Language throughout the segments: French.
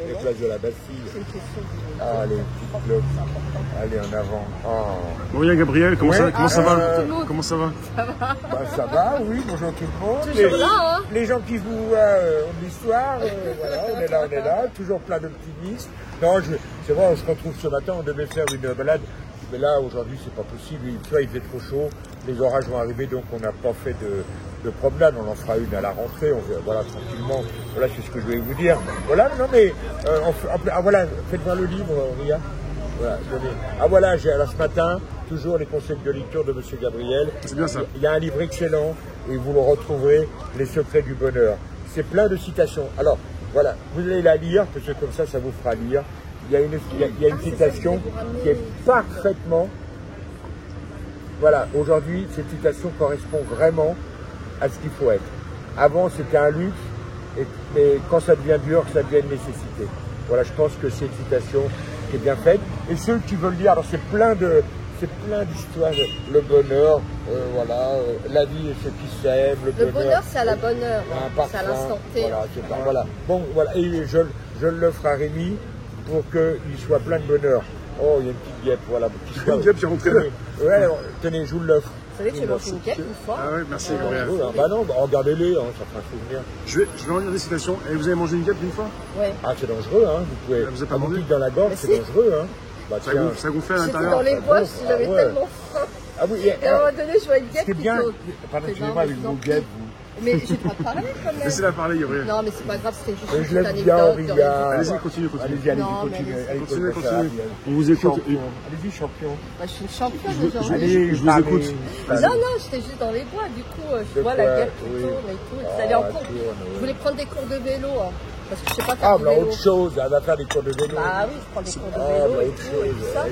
Les places de la Bastille. C'est une question de... Ah, les petites clopes. Allez, en avant. Oh. Bon, bien Gabriel, comment ça va? Comment ça va? Bah, ça va, oui, bonjour tout le monde. Toujours là, hein. Les gens qui vous voient ont de l'histoire, voilà, on est là, toujours plein d'optimisme. Non, c'est vrai, on se retrouve ce matin, on devait faire une balade, mais là, aujourd'hui, c'est pas possible, tu vois, il fait trop chaud, les orages vont arriver, donc on n'a pas fait de promenade, on en fera une à la rentrée, voilà, tranquillement, voilà, c'est ce que je voulais vous dire. Voilà, non mais, voilà, faites voir le livre, Ria. Voilà, voilà, alors ce matin, toujours les conseils de lecture de M. Gabriel. C'est bien ça. Il y a un livre excellent et vous le retrouverez, Les secrets du bonheur. C'est plein de citations. Alors, voilà, vous allez la lire, parce que comme ça vous fera lire. Il y a une citation qui est parfaitement... Voilà, aujourd'hui, cette citation correspond vraiment à ce qu'il faut être. Avant, c'était un luxe, mais quand ça devient dur, ça devient une nécessité. Voilà, je pense que c'est une citation qui est bien faite. Et ceux qui veulent lire, alors c'est plein d'histoires, le bonheur, voilà, la vie et ceux qui s'aiment, le bonheur, c'est à la bonne heure, c'est à l'instant T. Voilà. Bon, voilà, et je l'offre à Rémi pour qu'il soit plein de bonheur. Oh, il y a une petite guêpe, voilà. Une guêpe qui est rentrée là. Ouais, alors, tenez, je vous l'offre. Vous savez que j'ai mangé une guêpe une fois. Ah oui, merci Gabriel. Bah non, regardez-les, hein, ça fera un souvenir. Je vais en lire des citations. Et vous avez mangé une guêpe une fois? Oui. Ah, c'est dangereux, hein. Vous pouvez. Vous avez pas mangé dans la gorge, c'est dangereux, hein. Bah, ça gonflait à J'étais l'intérieur. dans les bois, j'avais tellement faim. Ah oui, et à un moment donné, je vois une guêpe qui bien. Pardon, excusez-moi, avec vos guêpes, Mais j'ai pas parlé quand même. Laissez-la parler, Gabriel. Non, mais c'est pas grave, c'était juste une je petite l'aime bien, anecdote. Ria. Allez-y, continuez. Continuez. On vous écoute. Allez-y, champion. Bah, je suis une championne aujourd'hui. Je vous écoute. Non, j'étais juste dans les bois, du coup, je vois la guêpe qui tourne et tout. J'allais en cours. Je voulais prendre des cours de vélo, hein, parce que je sais pas faire de vélo. Autre chose, elle va faire des cours de vélo. Ah oui, je prends des cours de vélo et tout ça.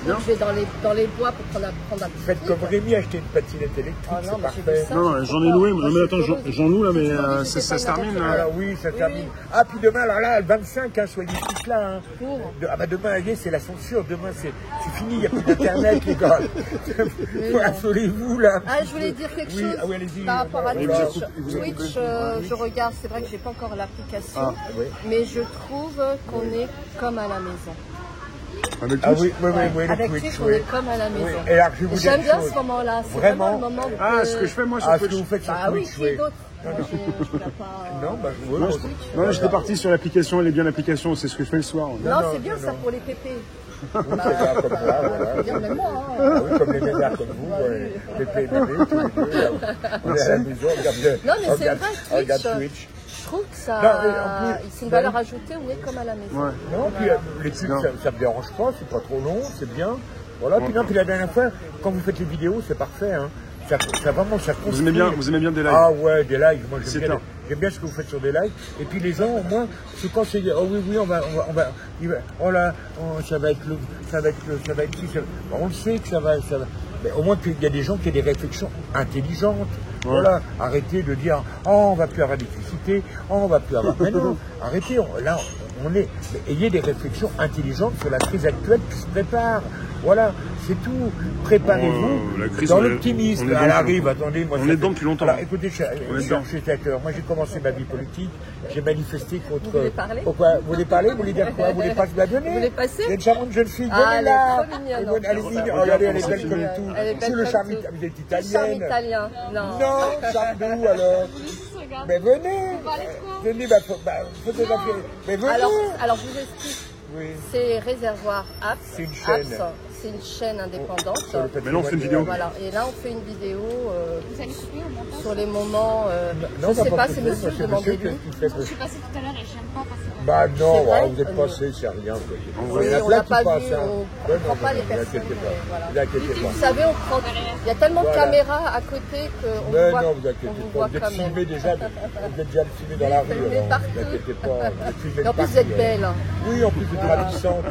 Donc je vais dans les bois pour apprendre à Faites comme Rémi, acheter une patinette électrique, c'est parfait. Non, j'en ai loué, mais attends, j'en loue là, mais ça se termine là. Alors oui, ça termine. Ah, puis demain, alors là, le 25, hein, soyez tous là. Hein. Ah bah demain, c'est la censure, demain c'est fini, il n'y a plus d'internet les gars. Affolez-vous là. Ah, je voulais dire quelque chose par rapport à Twitch. Twitch, je regarde, c'est vrai que j'ai pas encore l'application, mais je trouve qu'on est comme à la maison. Avec Twitch? Avec Twitch, on est comme à la maison. J'aime bien ce moment-là. C'est vraiment le moment de... Ah, ce que je fais moi sur Twitch. Ce que vous faites sur Twitch, oui. D'autres. Non, j'étais parti sur l'application, elle est bien l'application, c'est ce que je fais le soir. Non, c'est bien ça pour les pépés. C'est ça, comme ça, voilà. Bien, même moi. Ah oui, comme les médias comme vous, pépé et bébé, tous les deux. On est à la maison, regarde Twitch. Je trouve que ça, c'est une valeur ajoutée, on est comme à la maison. Ouais. Non, puis les trucs, ça me dérange pas, c'est pas trop long, c'est bien. Voilà, puis la dernière fois, quand vous faites les vidéos, c'est parfait, hein. Ça construit. Vous aimez bien des lives? Ah ouais, des lives, moi j'aime bien ce que vous faites sur des lives. Et puis les gens, au moins, c'est quand c'est, oh oui, ça va être qui, on le sait que ça va. Mais au moins qu'il y a des gens qui ont des réflexions intelligentes. Ouais. Voilà, arrêtez de dire, on va plus avoir d'électricité, on va plus avoir. Mais non, arrêtez, ayez des réflexions intelligentes sur la crise actuelle qui se prépare. Voilà, c'est tout. Préparez-vous dans l'optimisme. Elle arrive, attendez, moi. On est dedans depuis longtemps. Alors écoutez, je suis acteur. Moi j'ai commencé ma vie politique, j'ai manifesté contre. Vous voulez parler? Pourquoi? Vous voulez parler? Vous voulez dire quoi? Vous voulez pas se la donner? Vous voulez passer? Il y a une charmante jeune fille, elle est trop mignonne. Allez-y, regardez, elle est belle comme tout. C'est le charme, vous êtes italien. Charme italien, non. Non, charme d'où alors? Mais venez! Venez, mais venez! Alors je vous explique. Oui. C'est Réservoir Apps. C'est une chaîne. C'est une chaîne indépendante. Mais là on fait une vidéo. Voilà. Et là on fait une vidéo sur les moments. Je ne sais pas, c'est monsieur, demandez-lui. Je suis passée tout à l'heure et j'aime pas passer. Bah non, vous êtes passé, c'est rien. Oui, on l'a pas vu, on ne prend pas les personnes. Vous savez, il y a tellement de caméras à côté qu'on vous voit. Non, vous inquiétez pas. Vous êtes filmé déjà, vous êtes déjà filmé dans la rue. Vous êtes partout. En plus, vous êtes belle. Oui, en plus, vous êtes ravissante.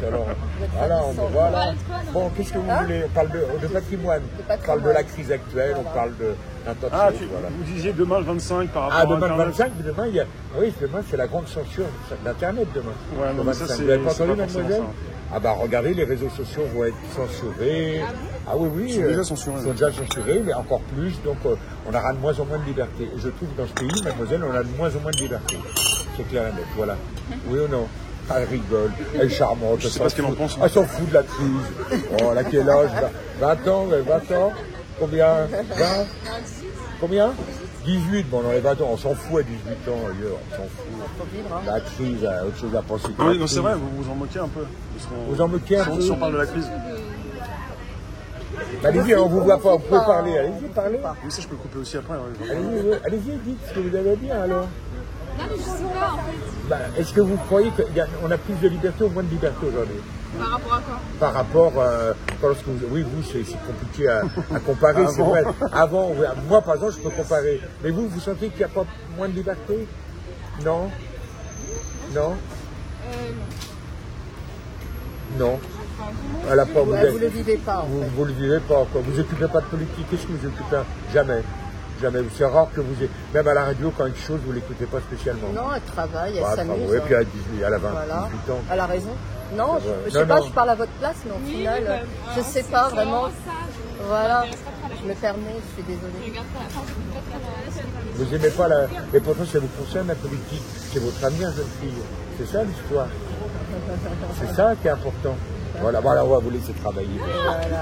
Alors, voilà. Bon, qu'est-ce que vous voulez? On parle de patrimoine. On parle de la crise actuelle, on parle de... Vous disiez demain le 25 par rapport à demain le 25, demain c'est la grande censure d'Internet demain. Ouais, non, ça, vous n'avez pas entendu, mademoiselle? Ah bah regardez, les réseaux sociaux vont être censurés. Ah oui, ils sont déjà censurés. Ils sont déjà censurés, mais encore plus, donc on aura de moins en moins de liberté. Et je trouve que dans ce pays, mademoiselle, on a de moins en moins de liberté. C'est clair et net, voilà. Oui ou non? Elle rigole, elle est charmante. Je sais pas ce qu'elle en pense. Elle s'en fout de la crise. Oh, elle a quel âge? 20 ans, 20 ans. Combien? 20? Combien? 18. Bon, dans les 20 ans, on s'en fout à 18 ans, ailleurs, on s'en fout. La crise a autre chose à penser. Oui, non, c'est vrai, vous vous en moquez un peu. Vous en moquez un peu? Si on parle de la crise. Allez-y, on vous voit pas, vous pouvez parler. Allez-y, parlez. Oui, ça, je peux couper aussi après. Allez-y, dites ce que vous avez à dire alors. Non, mais je sais pas en fait. Est-ce que vous croyez qu'on a plus de liberté ou moins de liberté aujourd'hui? Par rapport à quoi? Par rapport, lorsque oui, vous, c'est compliqué à comparer, c'est vrai. Avant, moi par exemple, je peux comparer. Mais vous sentez qu'il n'y a pas moins de liberté? Non? Non? Non. Elle a pas, vous ne le vivez pas en fait. Vous le vivez pas, quoi. Vous occupez pas de politique. Qu'est-ce que vous occupez? Jamais. Jamais. C'est rare que vous ayez, même à la radio, quand quelque chose, vous ne l'écoutez pas spécialement. Non, elle travaille, elle s'amuse. Et puis elle a 18 ans. Elle a raison. Non, je sais pas, je parle à votre place, mais au final, je sais pas vraiment. Voilà, je me permets, je suis désolée. Vous n'aimez pas la... Et pourtant, ça vous concerne la politique. C'est votre avenir, jeune fille. C'est ça l'histoire. C'est ça qui est important. Voilà, on va vous laisser travailler.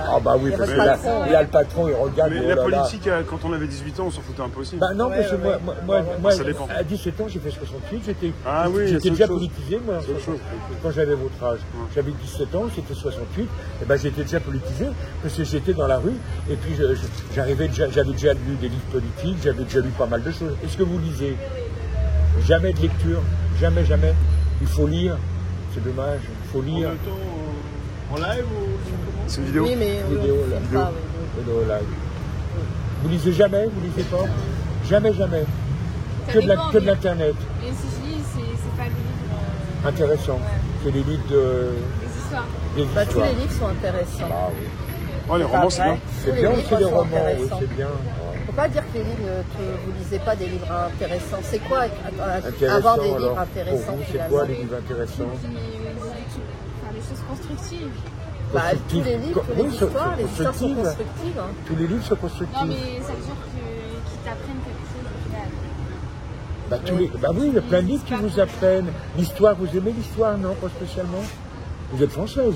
Ah bah oui, parce que là, il y a le patron, il regarde. Mais la politique, quand on avait 18 ans, on s'en foutait un peu aussi. Bah non, parce que moi, à 17 ans, j'ai fait 68, j'étais déjà politisé, moi, quand j'avais votre âge. J'avais 17 ans, c'était 68, et ben j'étais déjà politisé, parce que j'étais dans la rue, et puis j'avais déjà lu des livres politiques, j'avais déjà lu pas mal de choses. Est-ce que vous lisez? Jamais de lecture, jamais. Il faut lire, c'est dommage, il faut lire. En live ou c'est une vidéo? Oui, mais vidéo live. Vous lisez jamais? Vous lisez pas? Jamais. Que de l'internet. Et si je lis, c'est pas des livres intéressants. C'est des livres des histoires. Tous les livres sont intéressants. Ah oui. Oh, les romans, c'est bien. C'est bien aussi les romans, oui, c'est bien. Il ne faut pas dire que les livres, que vous ne lisez pas des livres intéressants. C'est quoi avoir des livres intéressants? Pour vous, c'est quoi les livres intéressants? Des choses constructives. Tous les livres, toutes les histoires sont constructives. Tous les livres sont constructifs. Non, mais ça veut dire qu'ils t'apprennent quelque chose. Oui, il y a plein de livres qui vous apprennent. L'histoire, vous aimez l'histoire? Non, pas spécialement. Vous êtes française.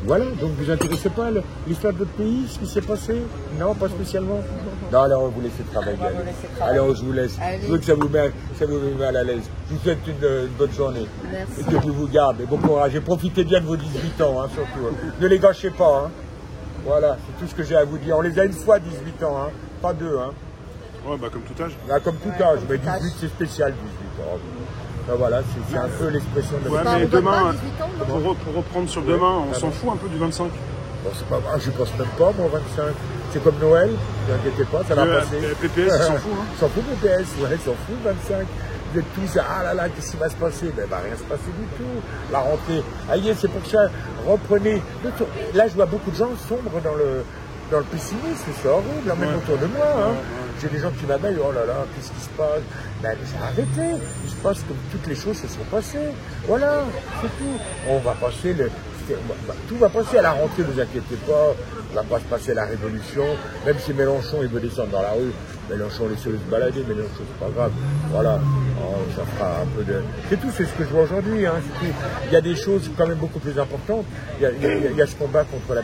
Voilà, donc vous intéressez pas à l'histoire de votre pays, ce qui s'est passé? Non, pas spécialement. Non, alors on va vous laisser travailler. Alors je vous laisse. Je veux que ça vous met mal à l'aise. Je vous souhaite une bonne journée. Merci. Et que Dieu vous garde. Et bon courage. Et profitez bien de vos 18 ans, surtout. Ne les gâchez pas. Voilà, c'est tout ce que j'ai à vous dire. On les a une fois 18 ans, pas deux. Ouais, comme tout âge. Comme tout âge. Mais 18, c'est spécial, 18 ans. Ben voilà, c'est un peu l'expression de la... mais demain, pour reprendre sur demain, on s'en fout un peu du 25. Bon, c'est pas grave, je pense même pas, moi, 25. C'est comme Noël, ne vous inquiétez pas, ça va passer. PPS, ils s'en fout. Ils s'en foutent, PPS, ils s'en foutent, 25. Vous êtes tous, ah là là, qu'est-ce qui va se passer? Ben, rien se passer du tout. La rentrée, c'est pour ça, reprenez. Là, je vois beaucoup de gens sombres dans le pessimisme, c'est horrible, même autour de moi. J'ai des gens qui m'appellent, oh là là, qu'est-ce qui se passe? Ben, arrêtez, il se passe comme toutes les choses se sont passées. Voilà, c'est tout. On va passer tout va passer à la rentrée, ne vous inquiétez pas. On va pas se passer à la révolution. Même si Mélenchon, il veut descendre dans la rue, Mélenchon, laissez-le se balader, Mélenchon, c'est pas grave. Voilà, ça fera un peu de... C'est tout, c'est ce que je vois aujourd'hui. Il y a des choses quand même beaucoup plus importantes. Il y a ce combat contre la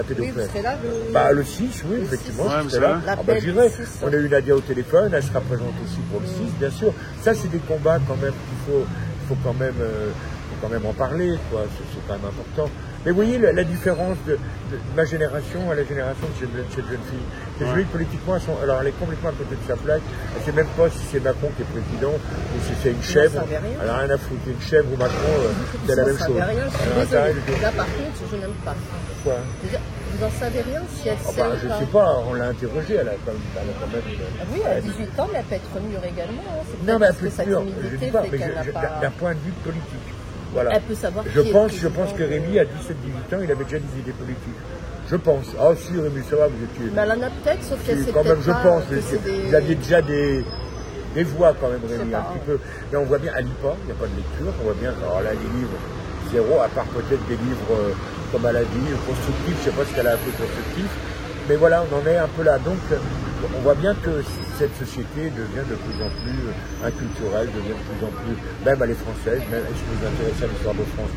pédophilie. Oui, le 6, oui, effectivement. C'est là. J'irai. On a eu Nadia au téléphone, elle sera présente aussi pour le 6, bien sûr. Ça, c'est des combats quand même qu'il faut quand même en parler, quoi. C'est quand même important. Mais vous voyez la différence de ma génération à la génération de cette jeune fille. Cette jeune fille, politiquement, elle est complètement à côté de sa plaque. Elle ne sait même pas si c'est Macron qui est président ou si c'est une chèvre. Elle n'a rien à foutre. Une chèvre ou Macron, c'est la même chose. Là, par contre, je n'aime pas. Quoi? Vous n'en savez rien si elle sait je ne sais pas, on l'a interrogée, elle a quand même... Oui, elle a 18 ans, mais elle peut être mûre également. Non, mais elle peut être mûre, je ne dis pas, mais d'un point de vue politique. Voilà. Elle peut savoir je pense que Rémi, à 17-18 ans, il avait déjà des idées politiques. Je pense. Ah si, Rémi, ça va, vous étiez... Mais elle en a peut-être, sauf qu'elle sait quand même, je pense. Vous aviez déjà des voix quand même, Rémi, un petit peu. Mais on voit bien, à l'IPA, il n'y a pas de lecture. On voit bien, alors là, les livres, zéro, à part peut-être des livres, comme elle a dit, constructifs. Je ne sais pas ce qu'elle a appelé constructif. Mais voilà, on en est un peu là. Donc, on voit bien que cette société devient de plus en plus inculturelle, devient de plus en plus, même à les françaises, même est-ce que vous vous intéressez à l'histoire de France?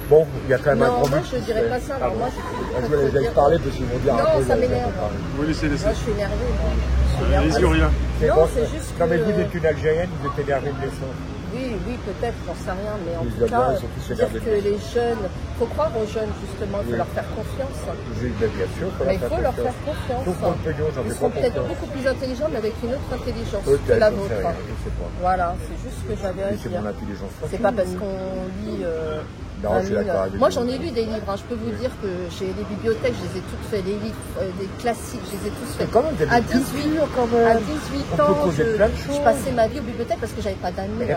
Bon, il y a quand même un grand but. Non, moi je dirais pas ça. Alors moi, je vais laisser parler parce qu'ils vont dire un peu. Non, ça m'énerve. Oui, laissez. Moi je suis énervée. Allez-y, Aurélien. Non, c'est juste que... Non, mais vous êtes une Algérienne, vous êtes énervée de naissance. Oui, peut-être, j'en sais rien, mais en tout cas, dire que les jeunes, il faut croire aux jeunes justement, il faut leur faire confiance. Bien sûr, mais il faut leur faire confiance. Ils seront peut-être beaucoup plus intelligents, mais avec une autre intelligence que la vôtre. Voilà, c'est juste ce que j'avais à dire. C'est pas parce qu'on lit... Non, je suis d'accord avec moi j'en ai lu des livres, hein. Je peux vous dire que j'ai les bibliothèques, je les ai toutes faites, les livres, des classiques, je les ai tous faits. À 18 ans, je passais ma vie aux bibliothèques parce que j'avais pas d'amis.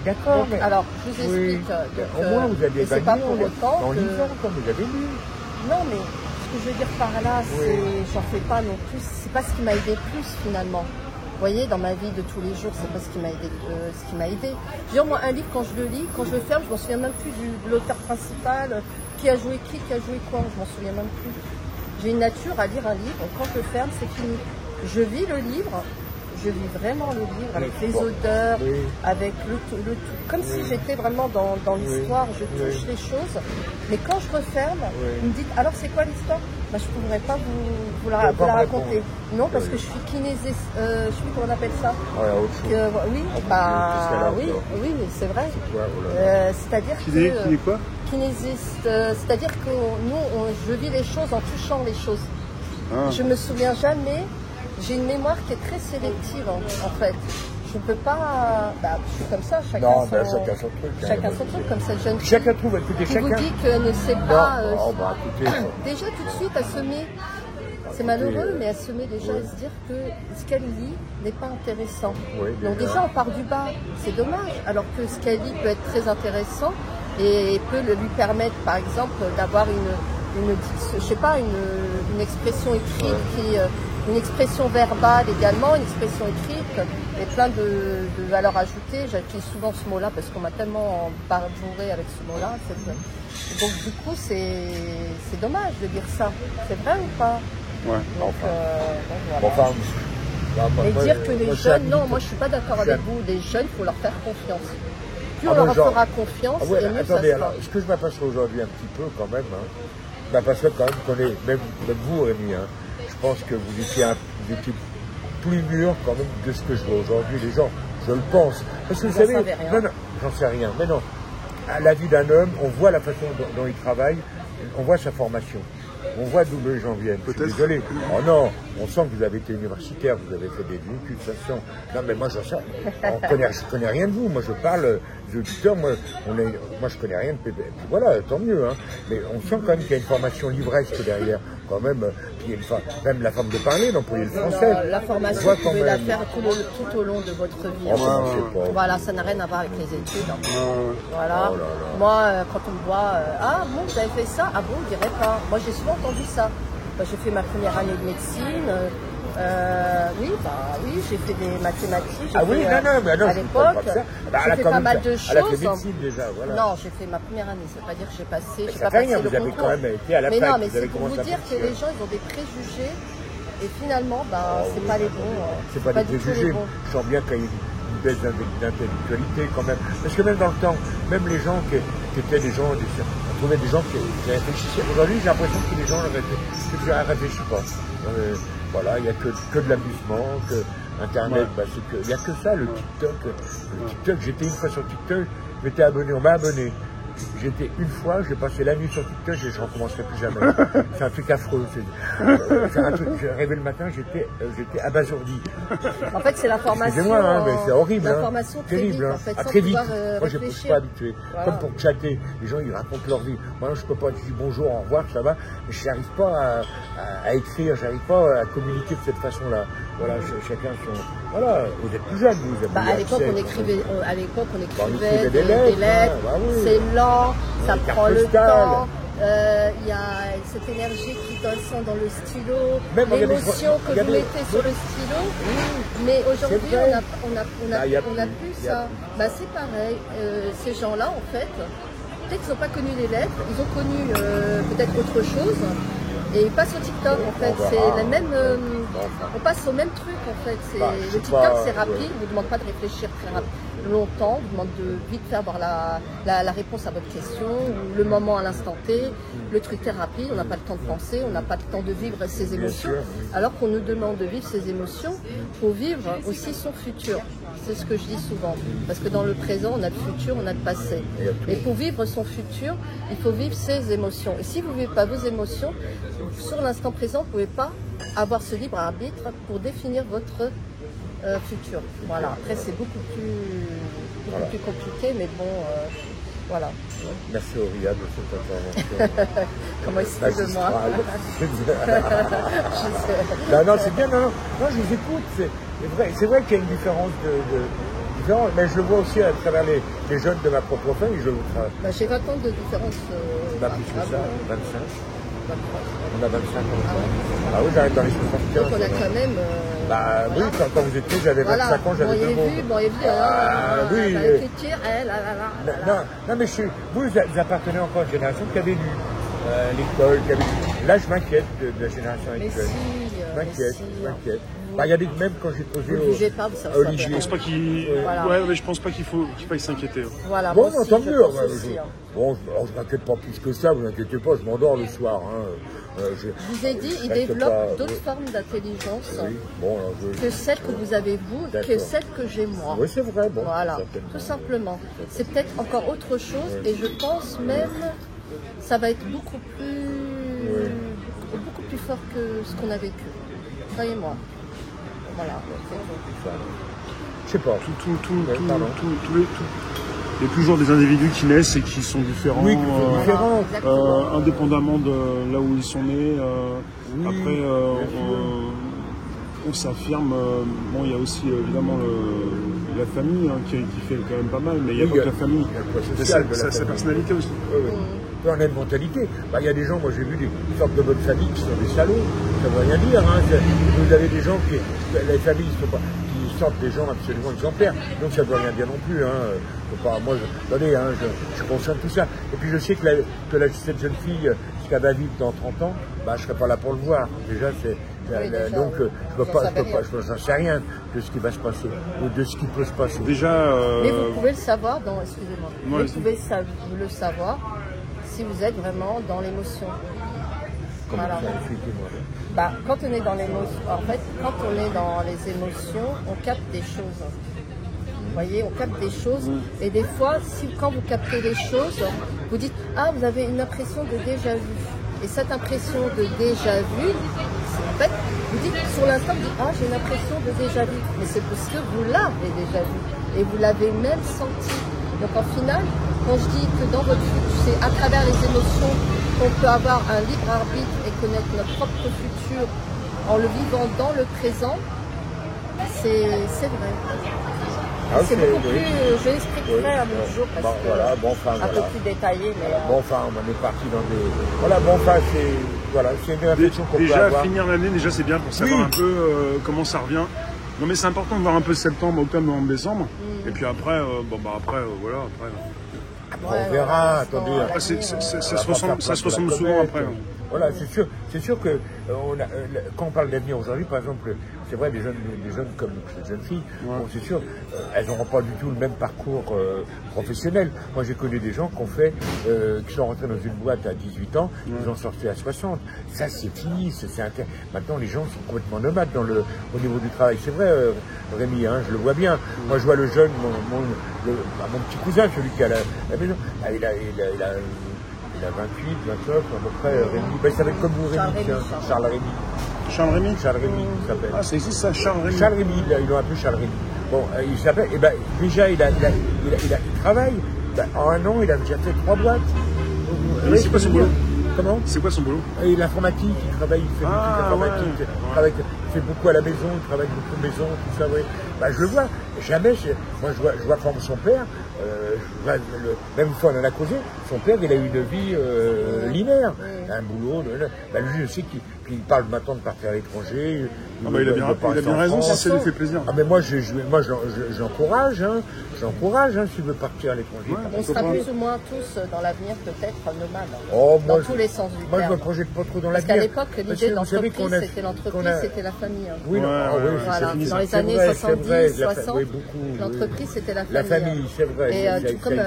D'accord, mais alors, je vous explique. Au moins vous avez c'est pas pour autant en lisant comme vous avez lu. Non, mais ce que je veux dire par là, c'est j'en fais pas non plus, c'est pas ce qui m'a aidé plus finalement. Vous voyez, dans ma vie de tous les jours, c'est pas ce qui m'a aidé. Je veux dire, moi, un livre, quand je le lis, quand je le ferme, je m'en souviens même plus de l'auteur principal, qui a joué quoi, je m'en souviens même plus. J'ai une nature à lire un livre, quand je le ferme, c'est fini. Je vis le livre, je vis vraiment le livre, avec les odeurs, avec le tout, comme si j'étais vraiment dans l'histoire, je touche les choses. Mais quand je referme, vous me dites, alors c'est quoi l'histoire? Je ne pourrais pas vous la raconter. Non, parce que je suis kinésiste, je ne sais plus comment on appelle ça. Oui, c'est vrai. C'est-à-dire que... quoi? Kinésiste, c'est-à-dire que je vis les choses en touchant les choses. Je me souviens jamais, j'ai une mémoire qui est très sélective en fait. Je ne peux pas... je suis comme ça, chacun son truc, comme cette jeune fille. Chacun trouve, écoutez, chacun. Qui vous dit que ne sait pas... déjà tout de suite à semer, c'est malheureux, mais à semer déjà et se dire que ce qu'elle lit n'est pas intéressant. Donc déjà on part du bas, c'est dommage, alors que ce qu'elle lit peut être très intéressant et peut lui permettre par exemple d'avoir une expression écrite une expression verbale également, une expression écrite et plein de valeurs ajoutées. J'utilise souvent ce mot-là parce qu'on m'a tellement barbouré avec ce mot-là. Donc du coup, c'est dommage de dire ça. C'est vrai ou pas? Donc, voilà. Mais dire que les jeunes, non, moi je suis pas d'accord avec vous. Les jeunes, il faut leur faire confiance. Plus on leur fera confiance, et mieux ça sera. Alors, ce que je m'aperçois aujourd'hui un petit peu quand même, je m'aperçois quand même qu'on est, même vous Rémi, je pense que vous étiez plus mûr quand même de ce que je vois aujourd'hui, les gens, je le pense. Parce que vous savez, non, j'en sais rien, mais non. À la vie d'un homme, on voit la façon dont il travaille, on voit sa formation, on voit d'où les gens viennent. Je suis désolé. Oh non, on sent que vous avez été universitaire, vous avez fait des véhicules, de toute façon. Non, mais moi, je connais rien de vous. Moi, je parle des auditeurs, moi, je connais rien de... Voilà, tant mieux, Mais on sent quand même qu'il y a une formation livresque derrière. Quand même, même la forme de parler, d'employer le français. La formation, vous pouvez la faire tout au long de votre vie. Voilà, ça n'a rien à voir avec les études. Voilà. Moi, quand on me voit, vous avez fait ça? Ah bon, on dirait pas. Moi, j'ai souvent entendu ça. J'ai fait ma première année de médecine. Oui, j'ai fait des mathématiques. À l'époque, j'ai fait pas mal de choses. Elle a fait médecine déjà, voilà. Non, j'ai fait ma première année. Ça veut pas dire que j'ai passé. J'ai pas passé le concours. Vous avez quand même été à la fac. Mais non, mais c'est pour vous dire que les gens, ils ont des préjugés. Et finalement, c'est pas les bons. C'est pas des préjugés. Je sens bien qu'il y a une baisse d'intellectualité quand même. Parce que même dans le temps, même les gens qui étaient des gens, on trouvait des gens qui réfléchissaient. Aujourd'hui, j'ai l'impression que les gens ne réfléchissent pas. Voilà, il n'y a que de l'amusement, que Internet, il n'y a que ça, le TikTok, j'étais une fois sur TikTok, je m'étais abonné, on m'a abonné. J'étais une fois, j'ai passé la nuit sur TikTok et je ne recommencerai plus jamais. C'est un truc affreux. C'est un truc, j'ai rêvé le matin, j'étais abasourdi. En fait, c'est l'information. Excusez-moi, mais c'est horrible. L'information terrible. En fait, très vite. Moi, je ne suis pas habitué. Voilà. Comme pour chatter, les gens, ils racontent leur vie. Moi, je ne peux pas dire bonjour, au revoir, ça va. Mais je n'arrive pas à écrire, je n'arrive pas à communiquer de cette façon-là. Voilà, chacun son... Voilà, vous êtes plus jeune, vous êtes à l'époque, on écrivait des lettres. C'est lent, ça prend le temps. Il y a cette énergie qui descend dans le stylo, l'émotion que vous mettez sur le stylo. Mais aujourd'hui, on n'a plus ça. C'est pareil. Ces gens-là, en fait, peut-être qu'ils n'ont pas connu les lettres, ils ont connu peut-être autre chose. Et ils passent au TikTok en fait, On c'est verra. la même, Enfin. on passe au même truc en fait. Je sais Le TikTok pas, c'est rapide, ouais. ne vous demande pas de réfléchir très longtemps, vous demande de vite faire avoir la réponse à votre question, ou le moment à l'instant T. Le truc est rapide, on n'a pas le temps de penser, on n'a pas le temps de vivre ses émotions. sûr, oui. Alors qu'on nous demande de vivre ses émotions pour vivre aussi son futur. C'est ce que je dis souvent. Parce que dans le présent, on a le futur, on a le passé. Et pour vivre son futur, il faut vivre ses émotions. Et si vous ne vivez pas vos émotions, sur l'instant présent, vous ne pouvez pas avoir ce libre arbitre pour définir votre futur. Voilà. Après, c'est beaucoup plus compliqué, mais bon, voilà. Merci Auria de cette intervention. Comment il se fait de moi? Non, c'est bien, non, je vous écoute. C'est vrai qu'il y a une différence différence, mais je le vois aussi à travers les jeunes de ma propre famille. J'ai 20 ans de différence. Plus que ça, 25. 23. On a 25 ans. Ah oui, j'arrive dans les 75. Donc on a quand même... oui, quand vous étiez, j'avais 25 ans, j'avais 2 mots. Oui, avec les tirs, Non, mais vous appartenez encore à une génération qui avait lu l'école, qui avait... Là, je m'inquiète de la génération actuelle. Je m'inquiète. Il y a des même quand j'ai posé au Olivier. Je pense pas qu'il mais je pense pas qu'il faille s'inquiéter. Voilà, bon, tant mieux. Bon, je m'inquiète pas plus que ça, vous inquiétez pas, je m'endors le soir. Je vous ai dit, il développe d'autres formes d'intelligence que celles que vous avez vous, que celles que j'ai moi. Oui, c'est vrai. Bon, voilà, tout simplement. C'est peut-être encore autre chose et je pense même ça va être beaucoup plus fort que ce qu'on a vécu. Croyez-moi. Voilà. Je sais pas. Il y a toujours des individus qui naissent et qui sont différents, indépendamment de là où ils sont nés. Après, on s'affirme. Bon, il y a aussi évidemment la famille qui fait quand même pas mal, mais il n'y a pas que la famille. Il y a sa personnalité aussi. On a une mentalité. Il y a des gens, moi j'ai vu des sortes de bonnes familles qui sont des salauds. Ça ne veut rien dire. Vous avez des gens les familles qui sortent des gens absolument exemplaires. Donc ça ne veut rien dire non plus. Moi, je suis conscient de tout ça. Et puis je sais que cette jeune fille, ce qu'elle va vivre dans 30 ans, je ne serai pas là pour le voir. Déjà, donc je n'en sais rien de ce qui va se passer ou de ce qui peut se passer. Mais vous pouvez le savoir excusez-moi. Vous pouvez le savoir si vous êtes vraiment dans l'émotion. Voilà. Quand on est dans l'émotion, en fait, quand on est dans les émotions, on capte des choses. Vous voyez, on capte des choses. Et des fois, quand vous captez les choses, vous dites « Ah, vous avez une impression de déjà vu ». Et cette impression de déjà vu, en fait, vous dites sur l'instant, vous dites « Ah, j'ai une impression de déjà vu ». Mais c'est parce que vous l'avez déjà vu. Et vous l'avez même senti. Donc en final, quand je dis que dans votre futur, c'est à travers les émotions qu'on peut avoir un libre arbitre et connaître notre propre futur en le vivant dans le présent, c'est vrai. C'est beaucoup plus, je l'expliquerai un autre jour parce que un peu plus détaillé. Mais on est parti dans des... c'est une réflexion qu'on peut avoir. Déjà, finir l'année, c'est bien pour savoir un peu comment ça revient. Non mais c'est important de voir un peu septembre, octobre, novembre, décembre. Et puis après, on verra, attendez. Après, ça se ressemble souvent après. Voilà, c'est sûr que quand on parle d'avenir aujourd'hui, par exemple, c'est vrai, des jeunes comme cette jeune fille, c'est sûr, elles n'auront pas du tout le même parcours professionnel. Moi, j'ai connu des gens qui sont rentrés dans une boîte à 18 ans, ils ont sorti à 60. Ça, c'est fini. Maintenant, les gens sont complètement nomades au niveau du travail. C'est vrai, Rémi, je le vois bien. Moi, je vois le jeune, mon petit cousin, celui qui a la maison. Il a 28, 29, à peu près, Rémi. Il s'appelle comme vous, Rémi, Charles Rémi. Charles Rémi, il s'appelle. Ah, c'est ici ça, Charles Rémi. Charles Rémi, ils l'ont appelé Charles Rémi. Bon, il s'appelle, déjà, il travaille. En un an, il a déjà fait 3 boîtes. C'est quoi son boulot? Comment? C'est quoi son boulot? L'informatique, il travaille, il fait beaucoup d'informatique, il fait beaucoup à la maison, il travaille beaucoup de maison, tout ça, je le vois, jamais, moi je vois comme son père, même une fois on en a causé, son père il a eu une vie linéaire, un boulot, lui je sais qu'il Puis il parle maintenant de partir à l'étranger. Il a bien raison, si ça lui fait plaisir. Ah mais moi j'encourage, s'il veut partir à l'étranger. On sera plus ou moins tous dans l'avenir peut-être nomades. Dans tous les sens du terme. Moi je me projette pas trop dans l'avenir. Parce qu'à l'époque, l'idée de l'entreprise, c'était l'entreprise, c'était la famille. Oui, voilà. Dans les années 70, 60, l'entreprise, c'était la famille. La famille, c'est vrai. Et tout comme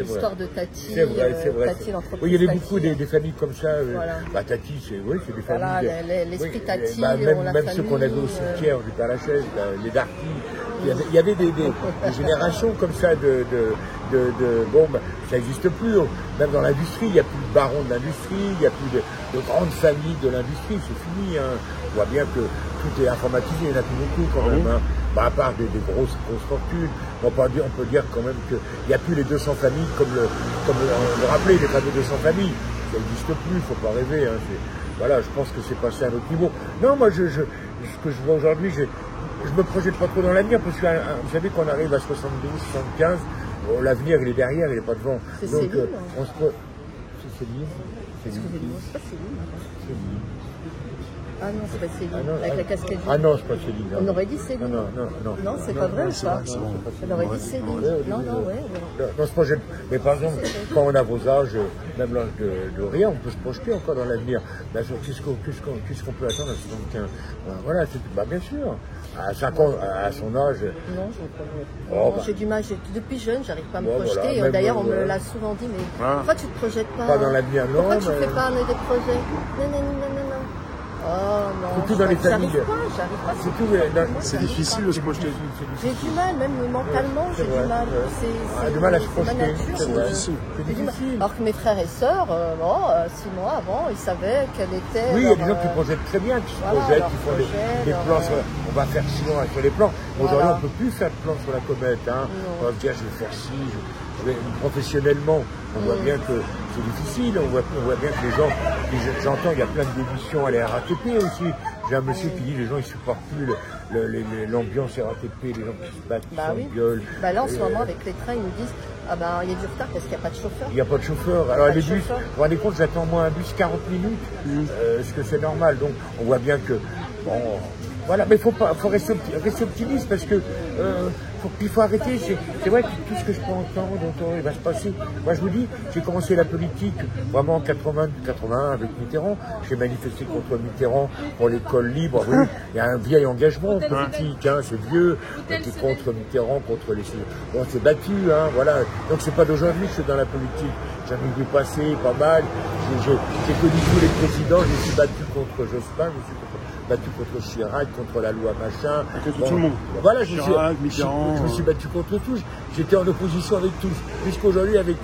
l'histoire de Tati, Tati, l'entreprise. Oui, il y avait beaucoup des familles comme ça. Tati, c'est des familles. Voilà, l'esprit Tati, même ceux qu'on avait au cimetière, du Père Lachaise, les Darty. Il y avait des générations comme ça ça n'existe plus. Même dans l'industrie, il n'y a plus de barons de l'industrie, il n'y a plus de grandes familles de l'industrie, c'est fini. On voit bien que tout est informatisé, il n'y en a plus beaucoup quand même. À part des grosses fortunes, on peut dire quand même qu'il n'y a plus les 200 familles comme on le rappelait, les fameux 200 familles. Ça n'existe plus, il ne faut pas rêver. Voilà, je pense que c'est passé à un autre niveau. Non, moi, ce que je vois aujourd'hui, je me projette pas trop dans l'avenir, parce que vous savez qu'on arrive à 72, 75, l'avenir il est derrière, il n'est pas devant. C'est Céline. C'est Céline. Excusez-moi, c'est pas Céline. Ah non, c'est pas Céline, avec la casquette. Ah non, c'est pas Céline. On aurait dit Céline. Non, c'est pas vrai ou pas? On aurait dit Céline. Non, se projette. Mais par exemple, quand on a vos âges, même l'âge de rien, on peut se projeter encore dans l'avenir. Qu'est-ce qu'on peut attendre à 75? Voilà, bien sûr. À 5 ans, à son âge. Non, je me projette. J'ai du mal. Depuis jeune, j'arrive pas à me projeter. D'ailleurs, on me l'a souvent dit, mais pourquoi tu te projettes pas? Pas dans l'avenir, non. Pourquoi tu fais pas des projets? Non. Oh non, surtout dans les familles. J'arrive pas. C'est difficile de se projeter. J'ai du mal, même mentalement, j'ai du mal. C'est du mal à se projeter. C'est difficile. Alors que mes frères et sœurs, 6 mois avant, ils savaient quelle était. Oui, il y a des gens qui projettent très bien, qui se projettent, qui font des plans. On va faire ci, on va faire les plans. Aujourd'hui, on ne peut plus faire de plans sur la comète. On va se dire, je vais faire ci. Professionnellement, on voit bien que c'est difficile, on voit bien que les gens, j'entends, il y a plein d'émissions à la RATP aussi. J'ai un monsieur qui dit les gens ils supportent plus l'ambiance RATP, les gens qui se battent, qui s'engueulent. Là en ce moment avec les trains ils nous disent il y a du retard parce qu'il n'y a pas de chauffeur. Il n'y a pas de chauffeur. Alors les bus, vous vous rendez compte, j'attends moi un bus 40 minutes, ce que c'est normal. Donc on voit bien que voilà, mais faut rester optimiste parce que il faut arrêter. C'est vrai que tout ce que je peux entendre, il va se passer. Moi, je vous dis, j'ai commencé la politique vraiment en 81 avec Mitterrand. J'ai manifesté contre Mitterrand pour l'école libre. Oui, il y a un vieil engagement politique, c'est vieux. On était contre Mitterrand, contre les. On s'est battu, voilà. Donc c'est pas d'aujourd'hui que je suis dans la politique. J'en ai vu passer pas mal. J'ai connu tous les présidents. Je me suis battu contre Jospin. Je me suis battu contre Chirac, contre la loi machin. Contre tout le monde. Voilà, Chirac, Mitterrand. Je me suis battu contre tous. J'étais en opposition avec tous. Jusqu'aujourd'hui avec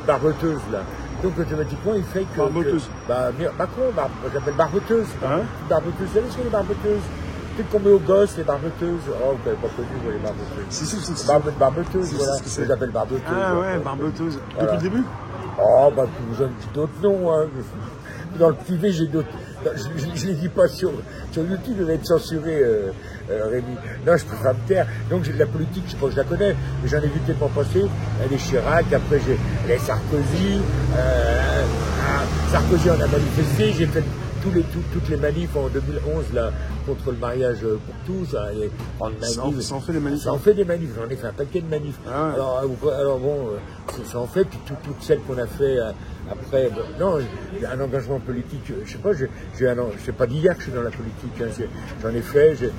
Barboteuse là. Donc automatiquement il fait que. Barboteuse. Macron, j'appelle Barboteuse. Barboteuse, vous savez ce que les Barboteuses? Peut-être qu'on met aux gosses les Barboteuses. Oh, vous n'avez pas connu les Barboteuses. Si. Barboteuses, voilà. Je les appelle Barboteuses. Ah ouais, Barboteuses. Depuis le début? Oh, vous avez d'autres noms. Dans le privé, j'ai d'autres. Je ne les dis pas sur YouTube, je vais être censuré, Rémi. Non, je peux pas me taire. Donc j'ai de la politique, je crois que je la connais, mais j'en ai vu tellement passer. Les Chirac, après j'ai les Sarkozy. Sarkozy en a manifesté, j'ai fait toutes les manifs en 2011 là, contre le mariage pour tous. Ça en fait des manifs. Ça en fait des manifs, j'en ai fait un paquet de manifs. Alors bon, ça en fait, puis toutes celles qu'on a fait après. Non, j'ai un engagement politique, je sais pas, c'est pas d'hier que je suis dans la politique. J'en ai fait, j'ai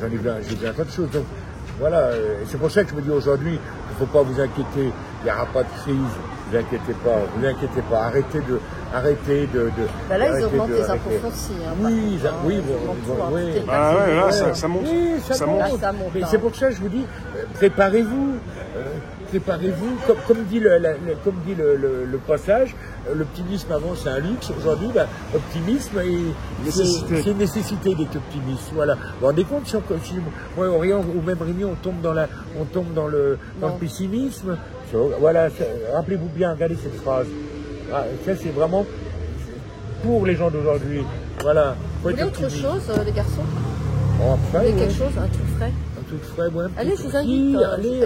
vu un tas de choses. Donc voilà, c'est pour ça que je me dis aujourd'hui, il ne faut pas vous inquiéter, il n'y aura pas de crise. Vous inquiétez pas, arrêtez de. Là, ils augmentent les impôts fonciers. Ça monte. Oui, ça monte. Mais c'est pour ça que je vous dis, préparez-vous. Comme dit le passage, l'optimisme avant c'est un luxe. Aujourd'hui, optimisme, c'est une nécessité d'être optimiste. Voilà. Vous vous rendez compte, si moi, Orient ou même Rémi, on tombe dans le pessimisme. Voilà, rappelez-vous bien, regardez cette phrase. Ça, c'est vraiment pour les gens d'aujourd'hui. Voilà. Vous voulez autre chose, les garçons? Vous voulez quelque chose, un truc frais? Un truc frais, moi. Allez, je vous invite. Allez,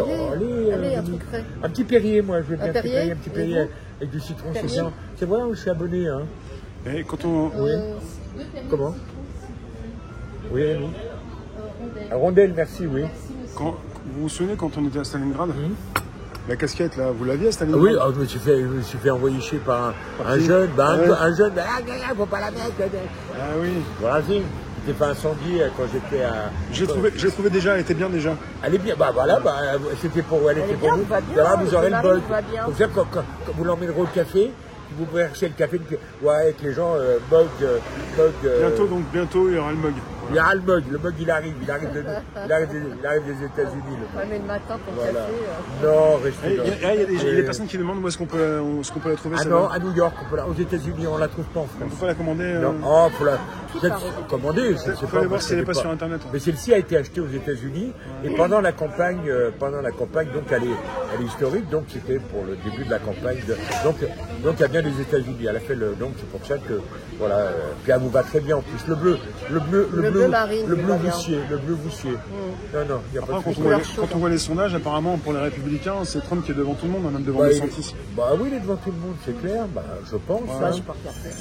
un truc frais. Un petit Perrier, moi, je veux bien un petit Perrier avec du citron, c'est bien. C'est vrai, je suis abonné, Et quand on... Oui. Comment? Oui, Annie. Rondelle, merci, oui. Vous vous souvenez quand on était à Stalingrad, la casquette là, vous l'aviez à Stalingrad? Oui, je me suis fait envoyer chier par un jeune, un jeune, faut pas la mettre. Ah oui. Voilà, si. J'étais pas incendié quand j'étais à... J'ai trouvé déjà, elle était bien déjà. Elle est bien, c'était pour elle était pour vous. Là, vous aurez le bug. Comme ça, quand vous l'emmènerez au café, vous pourrez chercher le café avec les gens, Bientôt, il y aura le mug. Il y a le mug il arrive des États-Unis. Ouais, mais le matin pour le café. Non, restez là. Il y a des personnes qui demandent où est-ce qu'on peut la trouver. Ah non, à New York, aux États-Unis, on la trouve pas en France. On peut pas la commander. Non, faut la commander. Il faut aller voir si elle n'est pas sur Internet. Mais celle-ci a été achetée aux États-Unis et pendant la campagne, donc elle est historique, donc c'était pour le début de la campagne. Donc elle vient des États-Unis. Elle a fait donc c'est pour ça que voilà. Puis elle vous va très bien en plus. Le bleu marine, le bleu voussier. Non, il y a pas de quand on voit les sondages, apparemment pour les Républicains, c'est Trump qui est devant tout le monde, même devant les DeSantis. Oui, il est devant tout le monde, c'est clair. Je pense. Ouais,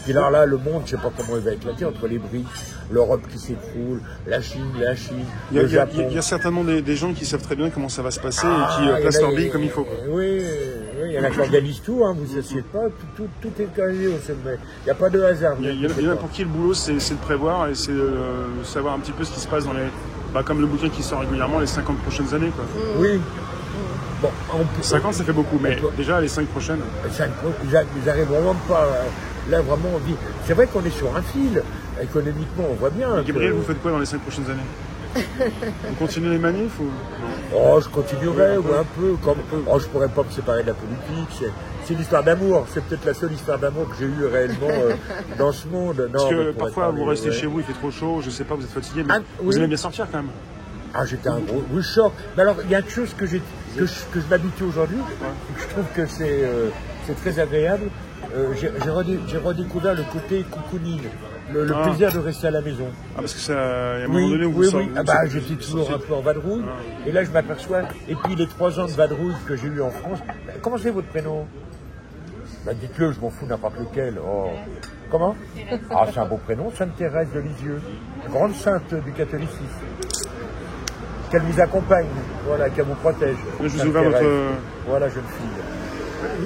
Puis là, le monde, je sais pas comment il va éclater entre les BRICS, l'Europe qui s'écroule, la Chine, le Japon. Il y a certainement des gens qui savent très bien comment ça va se passer et qui placent leur bille comme il faut. Oui, il y en a qui organisent tout, vous ne asseyez pas, tout est calé au sommet. Il n'y a pas de hasard. Il y en a pour qui le boulot, c'est de prévoir et c'est de savoir un petit peu ce qui se passe dans les... comme le bouquin qui sort régulièrement, les 50 prochaines années. Quoi. Oui. Bon, 50, ça fait beaucoup, mais déjà les 5 prochaines... Ils n'arrivent vraiment pas... Là, vraiment, on dit... C'est vrai qu'on est sur un fil. Économiquement, on voit bien. Gabriel, vous faites quoi dans les 5 prochaines années? Vous continuez les manifs ou... Oh, je continuerai, un peu. Je pourrais pas me séparer de la politique. C'est l'histoire d'amour. C'est peut-être la seule histoire d'amour que j'ai eue réellement dans ce monde. Parce que parfois, vous restez chez vous, il fait trop chaud, je sais pas, vous êtes fatigué, mais vous aimez bien sortir quand même. Ah, j'étais un gros choc. Mais alors, il y a une chose que je m'habitue aujourd'hui, et que je trouve que c'est très agréable. J'ai redécouvert le côté cocooning, le plaisir de rester à la maison. Ah, parce que ça, il y a un moment donné où vous sortez. J'étais toujours un peu en vadrouille, et là je m'aperçois, et puis les 3 ans de vadrouille que j'ai eu en France, comment c'est votre prénom? Dites-le, je m'en fous n'importe lequel. Oh. Comment? Ah, c'est un beau prénom, Sainte Thérèse de Lisieux, grande sainte du catholicisme. Qu'elle vous accompagne, voilà, qu'elle vous protège. Je vous ai ouvert votre... Voilà, jeune fille.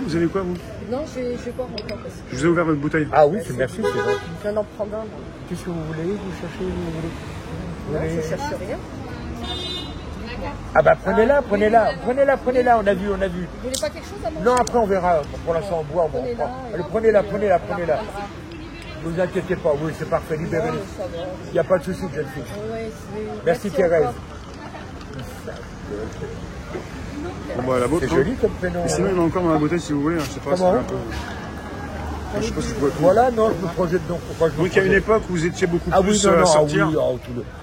Vous avez quoi, vous? Non, je vais boire encore. Je vous ai ouvert votre bouteille. Ah oui, merci, c'est vrai. Je viens d'en prendre un. Qu'est-ce que vous voulez? Vous cherchez, Non, je ne cherche rien. Ah prenez-la, on a vu. Vous voulez pas quelque chose à manger? Non, après on verra, pour l'instant on boit, prenez-la. Ne vous inquiétez pas, oui, c'est parfait, libérez-les. Il n'y a pas de souci, jeune fille. Merci Thérèse. C'est joli comme prénom. Sinon, il y en a encore dans la bouteille si vous voulez, je sais pas. Comment? Je sais pas si je peux... Voilà, non, je me projette donc. Donc il y a une époque où vous étiez beaucoup plus à sortir.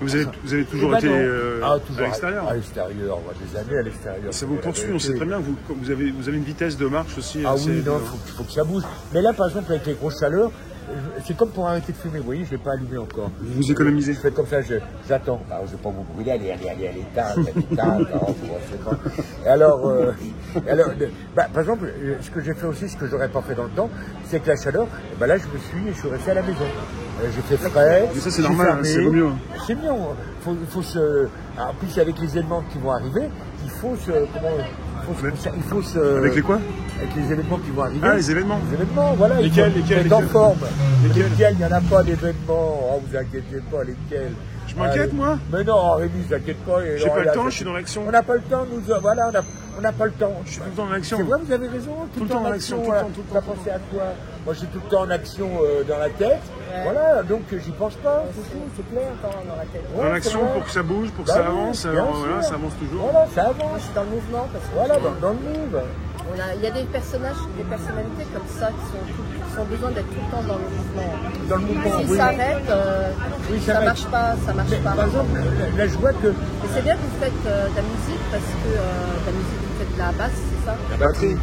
Vous avez toujours été à l'extérieur. À l'extérieur, des années à l'extérieur. Ça vous poursuit, on sait très bien que vous avez une vitesse de marche aussi. Ah oui, non, il faut que ça bouge. Mais là, par exemple, avec les grosses chaleurs, c'est comme pour arrêter de fumer, vous voyez, je ne l'ai pas allumé encore. Vous économisez. Je fais comme ça, j'attends. Alors, je ne vais pas vous brûler, allez, alors, par exemple, ce que j'ai fait aussi, ce que je n'aurais pas fait dans le temps, c'est que la chaleur, là, je suis resté à la maison. J'ai fait frais. Mais ça, c'est normal, c'est mieux. C'est mieux. Faut se... En plus, avec les éléments qui vont arriver, il faut se... Avec les quoi? Avec les événements qui vont arriver. Ah, les événements. Les événements, voilà. Lesquels en forme. Lesquels? Il n'y en a pas d'événements. Oh, vous inquiétez pas, lesquels? Je m'inquiète, moi? Mais non, Rémi, ne t'inquiète pas. J'ai pas le temps, je suis dans l'action. On n'a pas le temps, on n'a pas le temps. Je suis tout le temps en action. C'est vrai, vous avez raison. Tout le temps en action. Tout le temps. Pensez à quoi? Moi, je suis tout le temps en action dans la tête. Ouais. Voilà, donc j'y pense pas. C'est clair, dans la tête. Dans l'action pour que ça bouge, pour que ça avance. Alors voilà, ça avance toujours. Voilà, ça avance. Je suis dans le mouvement. Voilà, dans le mouvement. Il y a des personnages, des personnalités comme ça qui ont besoin d'être tout le temps dans le mouvement. Dans le mouvement, S'ils s'arrêtent, ça marche pas. Par exemple, là je vois que... Et c'est bien que vous faites de la musique parce que la musique, vous faites de la basse, c'est ça? La batterie.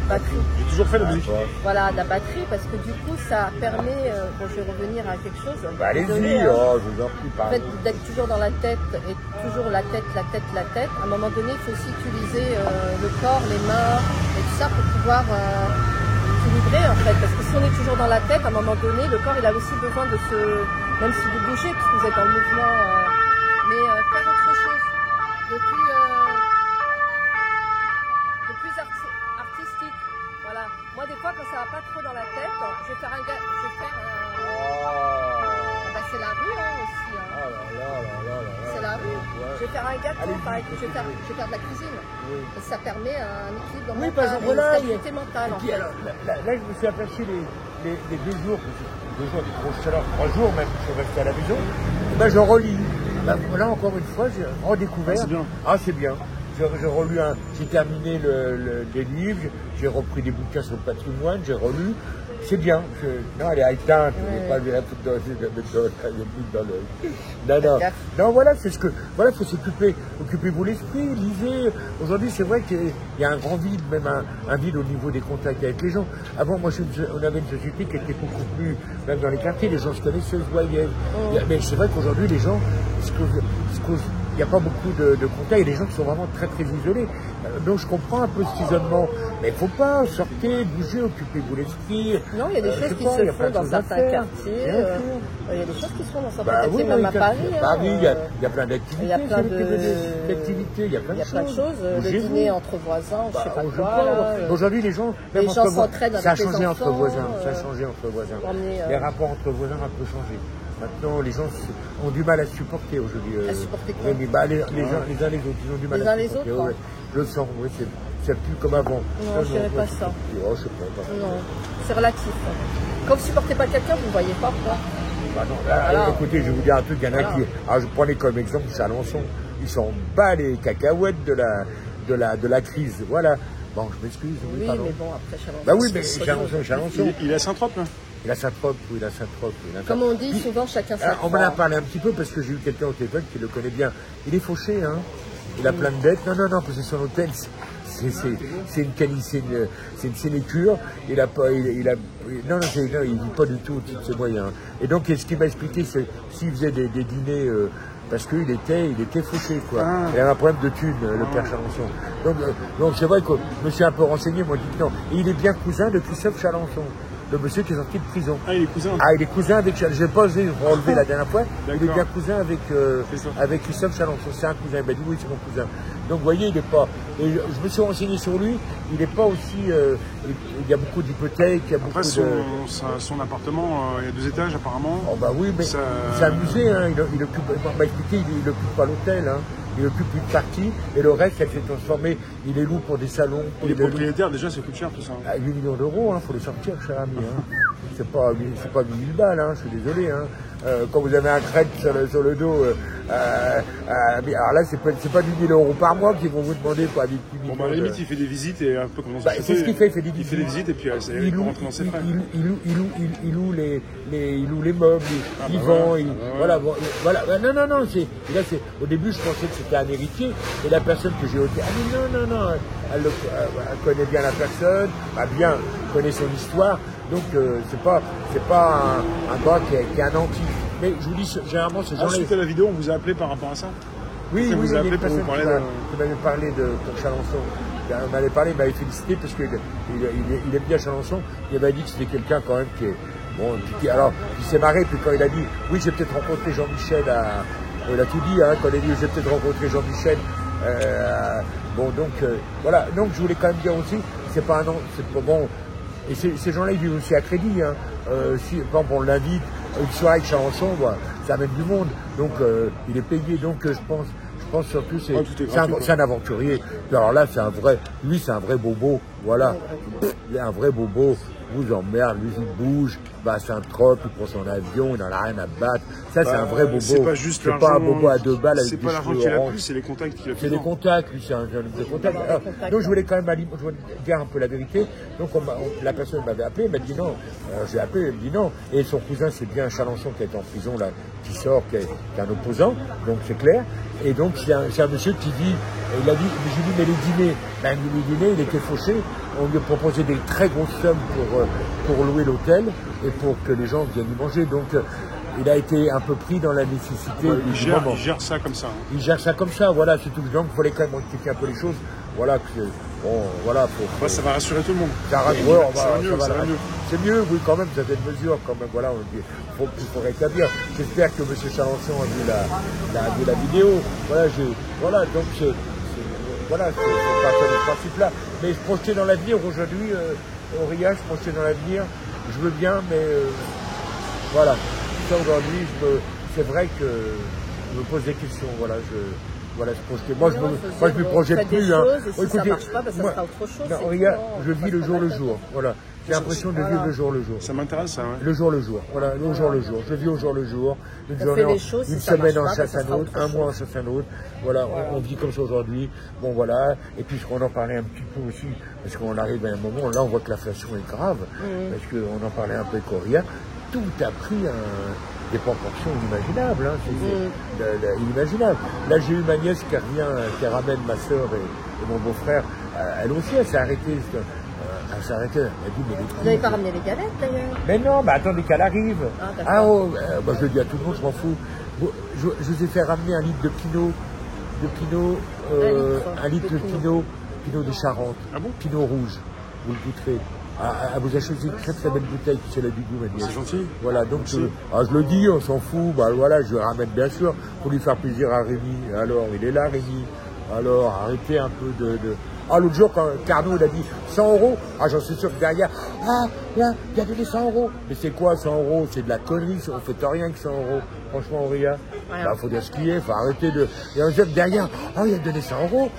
J'ai toujours fait la musique. Voilà, de la batterie parce que du coup ça permet, je vais revenir à quelque chose. Allez-y, je vous en prie, en fait, d'être toujours dans la tête et toujours la tête. À un moment donné, il faut aussi utiliser le corps, les mains et tout ça pour pouvoir équilibrer vrai en fait, parce que si on est toujours dans la tête, à un moment donné, le corps il a aussi besoin de se, même si vous bougez, parce que vous êtes dans le mouvement, mais faire autre chose, de plus artistique. Voilà. Moi des fois quand ça va pas trop dans la tête, je vais faire un, c'est la rue hein, aussi. Hein. C'est la rue. Ouais. Je vais faire un gâteau, par exemple. Je vais faire de la cuisine. Oui. Et ça permet un équilibre mental, une stabilité mentale. Puis, alors, là, je me suis aperçu les 2 jours, des grosses chaleurs, 3 jours même, je suis resté à la maison. Et ben, je relis. Là, encore une fois, j'ai redécouvert. C'est bien. C'est bien. J'ai terminé des livres, j'ai repris des bouquins sur le patrimoine, j'ai relu. C'est bien. Non, elle est éteinte, je n'ai pas vu la toute dans l'œil. Non, voilà, c'est ce que. Voilà, il faut s'occuper. Occupez-vous l'esprit, lisez. Aujourd'hui, c'est vrai qu'il y a un grand vide, même un vide au niveau des contacts avec les gens. Avant, moi, on avait une société qui était beaucoup plus. Même dans les quartiers, les gens se connaissaient, se voyaient. Mais c'est vrai qu'aujourd'hui, les gens. Il n'y a pas beaucoup de contacts et les gens qui sont vraiment très très isolés. Donc je comprends un peu cet isolement. Mais il ne faut pas sortir, bouger, occupez-vous l'esprit. Non, il y a des choses qui se font dans certains quartiers. Il y a des choses qui se font dans certains quartiers, même à Paris. Paris, il y a plein d'activités. Il y a plein d'activités, il y a plein de choses. Le dîner entre voisins, je ne sais pas quoi. Aujourd'hui, les gens s'entraident avec les enfants. Ça a changé entre voisins. Les rapports entre voisins ont un peu changé. Maintenant, les gens ont du mal à supporter aujourd'hui. À supporter quoi? Les uns les autres, ils ont du mal à supporter. Ouais. Je le sens, c'est plus comme avant. Non, je dirais pas ça. Je sais pas. Non, c'est relatif. Quand vous ne supportez pas quelqu'un, vous ne voyez pas quoi. Là, écoutez, je vais vous dire un truc, il y en a qui... Alors, je prenais comme exemple Chalençon. Ils s'en battent les cacahuètes de la crise. Voilà. Bon, je m'excuse. Oui, mais bon, après Chalençon. Oui, mais Chalençon. Il est à Saint-Trope, là. Il a Saint-Trope, oui, il a Saint-Trope. Comme on dit souvent, chacun sa On m'en a parlé un petit peu parce que j'ai eu quelqu'un au téléphone qui le connaît bien. Il est fauché, hein. Il a plein de dettes. Non, parce que son hôtel, c'est une sinécure. Il vit pas du tout au-dessus de ses moyens. Et donc, ce qu'il m'a expliqué, c'est s'il faisait des dîners, parce qu'il était fauché, quoi. Il avait un problème de thunes, le père Chalençon. Donc c'est vrai que je me suis un peu renseigné, moi, je dis non. Et il est bien cousin de Christophe Chalençon. Le monsieur qui est sorti de prison. Il est cousin. Il est cousin avec. Je n'ai pas osé relever la dernière fois. Il est bien cousin avec Christophe Chalençon. C'est un cousin. Il m'a dit oui, c'est mon cousin. Donc vous voyez, il n'est pas. Et je me suis renseigné sur lui. Il n'est pas aussi. Il y a beaucoup d'hypothèques. Après, son appartement, il y a 2 étages apparemment. Oui, mais c'est un musée. Hein. Il occupe. Il m'a expliqué, il n'occupe pas l'hôtel. Hein. Il occupe une partie et le reste, elle s'est transformée. Il est lourd pour des salons. Il est propriétaire, déjà, ça coûte cher tout ça. 8 millions d'euros, il faut les sortir, cher ami. Hein. C'est pas 8000 balles, hein, je suis désolé. Hein. Quand vous avez un crête sur le dos, alors là, c'est pas 10 000 euros par mois qu'ils vont vous demander quoi. À la limite, il fait des visites et un peu comme dans c'est ce qu'il fait, il fait des visites et puis il rentre dans ses frais. Il loue les meubles, il vend, voilà. Non, au début, je pensais que c'était un héritier, et la personne que j'ai ôté, non, elle connaît bien la personne, connaît son histoire. Donc c'est pas un gars qui est un anti. Mais je vous dis, généralement, ces gens-là. Suite à la vidéo, on vous a appelé par rapport à ça? Oui, vous a appelé pour vous parler de. Il m'avait parlé pour Chalençon. Il m'avait félicité parce qu'il aime bien Chalençon. Il m'avait dit que c'était quelqu'un quand même qui est. Bon, alors, il s'est marré, puis quand il a dit, oui, j'ai peut-être rencontré Jean-Michel il a tout dit, hein, quand il a dit, j'ai peut-être rencontré Jean-Michel. Voilà. Donc, je voulais quand même dire aussi, c'est pas bon. Et ces gens-là, ils vivent aussi à crédit. Hein. Si, par exemple, on l'invite, une soirée avec Chalençon, ça amène du monde. Donc, il est payé. Donc, je pense surtout, c'est un aventurier. Alors là, lui, c'est un vrai bobo. Voilà. Il est un vrai bobo. Vous emmerde, lui, il bouge. À Saint-Trope, il prend son avion, il n'en a rien à battre. Ça, c'est un vrai bobo. C'est pas juste c'est pas un bobo à 2 balles avec des cheveux orange. C'est pas l'argent qu'il a plus, c'est les contacts qu'il a plus. C'est les contacts, lui, c'est un jeune de contacts. Donc, je voulais quand même dire un peu la vérité. Donc, la personne m'avait appelé, elle m'a dit non. J'ai appelé, elle me dit non. Et son cousin, c'est bien Chalençon qui est en prison, là, qui sort, qui est un opposant. Donc, c'est clair. Et donc, c'est un monsieur qui dit, il a dit, j'ai dit, mais les dîners, il était fauché. On lui a proposé des très grosses sommes pour louer l'hôtel et pour que les gens viennent y manger. Donc, il a été un peu pris dans la nécessité du moment. Il gère ça comme ça. Il gère ça comme ça, voilà, c'est tout. Donc, il fallait quand même expliquer un peu les choses. Voilà, bon, voilà. Ça va rassurer tout le monde. Ça va mieux. C'est mieux, oui, quand même, certaines mesures, quand même, voilà, il faut rétablir. J'espère que M. Chalençon a vu la vidéo. Voilà, donc voilà, c'est partir de ce principe-là. Mais je projetais dans l'avenir aujourd'hui, Auria, je projetais dans l'avenir, je veux bien, mais voilà. Ça aujourd'hui, c'est vrai que je me pose des questions, voilà, je projetais. Moi, je me projette plus. Hein. Si écoutez, ça marche pas, ça sera autre chose. Non, Auria, je vis le jour le jour, voilà. J'ai l'impression de vivre le jour le jour. Ça m'intéresse, ça, ouais. Le jour le jour, voilà, le jour le jour. Je vis au jour le jour. Une semaine en chasse un autre, un mois en chasse un autre. Voilà, on vit comme ça aujourd'hui. Bon, voilà. Et puis, on en parlait un petit peu aussi, parce qu'on arrive à un moment, là, on voit que l'inflation est grave, parce qu'on en parlait un peu avec Auria. Tout a pris des proportions inimaginables. Hein. C'est inimaginable. Là, j'ai eu ma nièce qui revient, qui ramène ma soeur et mon beau-frère. Elle aussi, elle s'est arrêtée. Elle s'est arrêtée. Elle dit, mais vous n'avez pas ramené les galettes d'ailleurs? Mais non, attendez qu'elle arrive. Je le dis à tout le monde, je m'en fous. Je vous ai fait ramener un litre de Pinot. Un litre de Pinot de Charente. Ah bon? Pinot rouge. Vous le goûterez. Vous achetez une très très belle bouteille, c'est la du goût, ma nièce. C'est gentil. Voilà, donc je le dis, on s'en fout. Voilà, je le ramène bien sûr pour lui faire plaisir à Rémi. Alors, il est là, Rémi. Alors, arrêtez un peu de... l'autre jour, quand Carnot il a dit 100 €, j'en suis sûr que derrière, il a donné 100 €. Mais c'est quoi 100 €? C'est de la connerie, on fait rien avec 100 €. Franchement, Auria, faut dire ce qu'il est, faut arrêter de... Et on dit derrière, il a donné 100 €.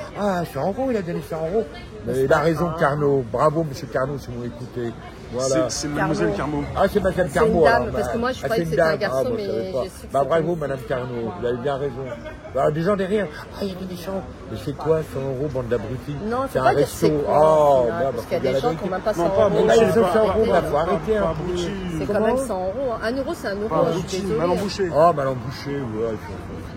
100 €, il a donné 100 €. Mais il a raison, Carnot. Bravo, monsieur Carnot, si vous m'écoutez. Voilà. C'est mademoiselle Carnot. C'est madame Carnot. C'est une dame, parce que moi je croyais que c'était un garçon, mais j'ai su que bravo, madame Carnot, vous avez bien raison. Des gens derrière, il y a des 100 €. Mais c'est quoi 100 €, bande d'abrutis? Non, c'est un resto. Parce qu'il y a des gens qui n'ont même pas 100 €. Mais là, ils ont 100 €, il faut arrêter un peu. C'est quand même 100 €. 1 € c'est 1 €, je suis désolée. Mal embouché. Mal embouché, ouais.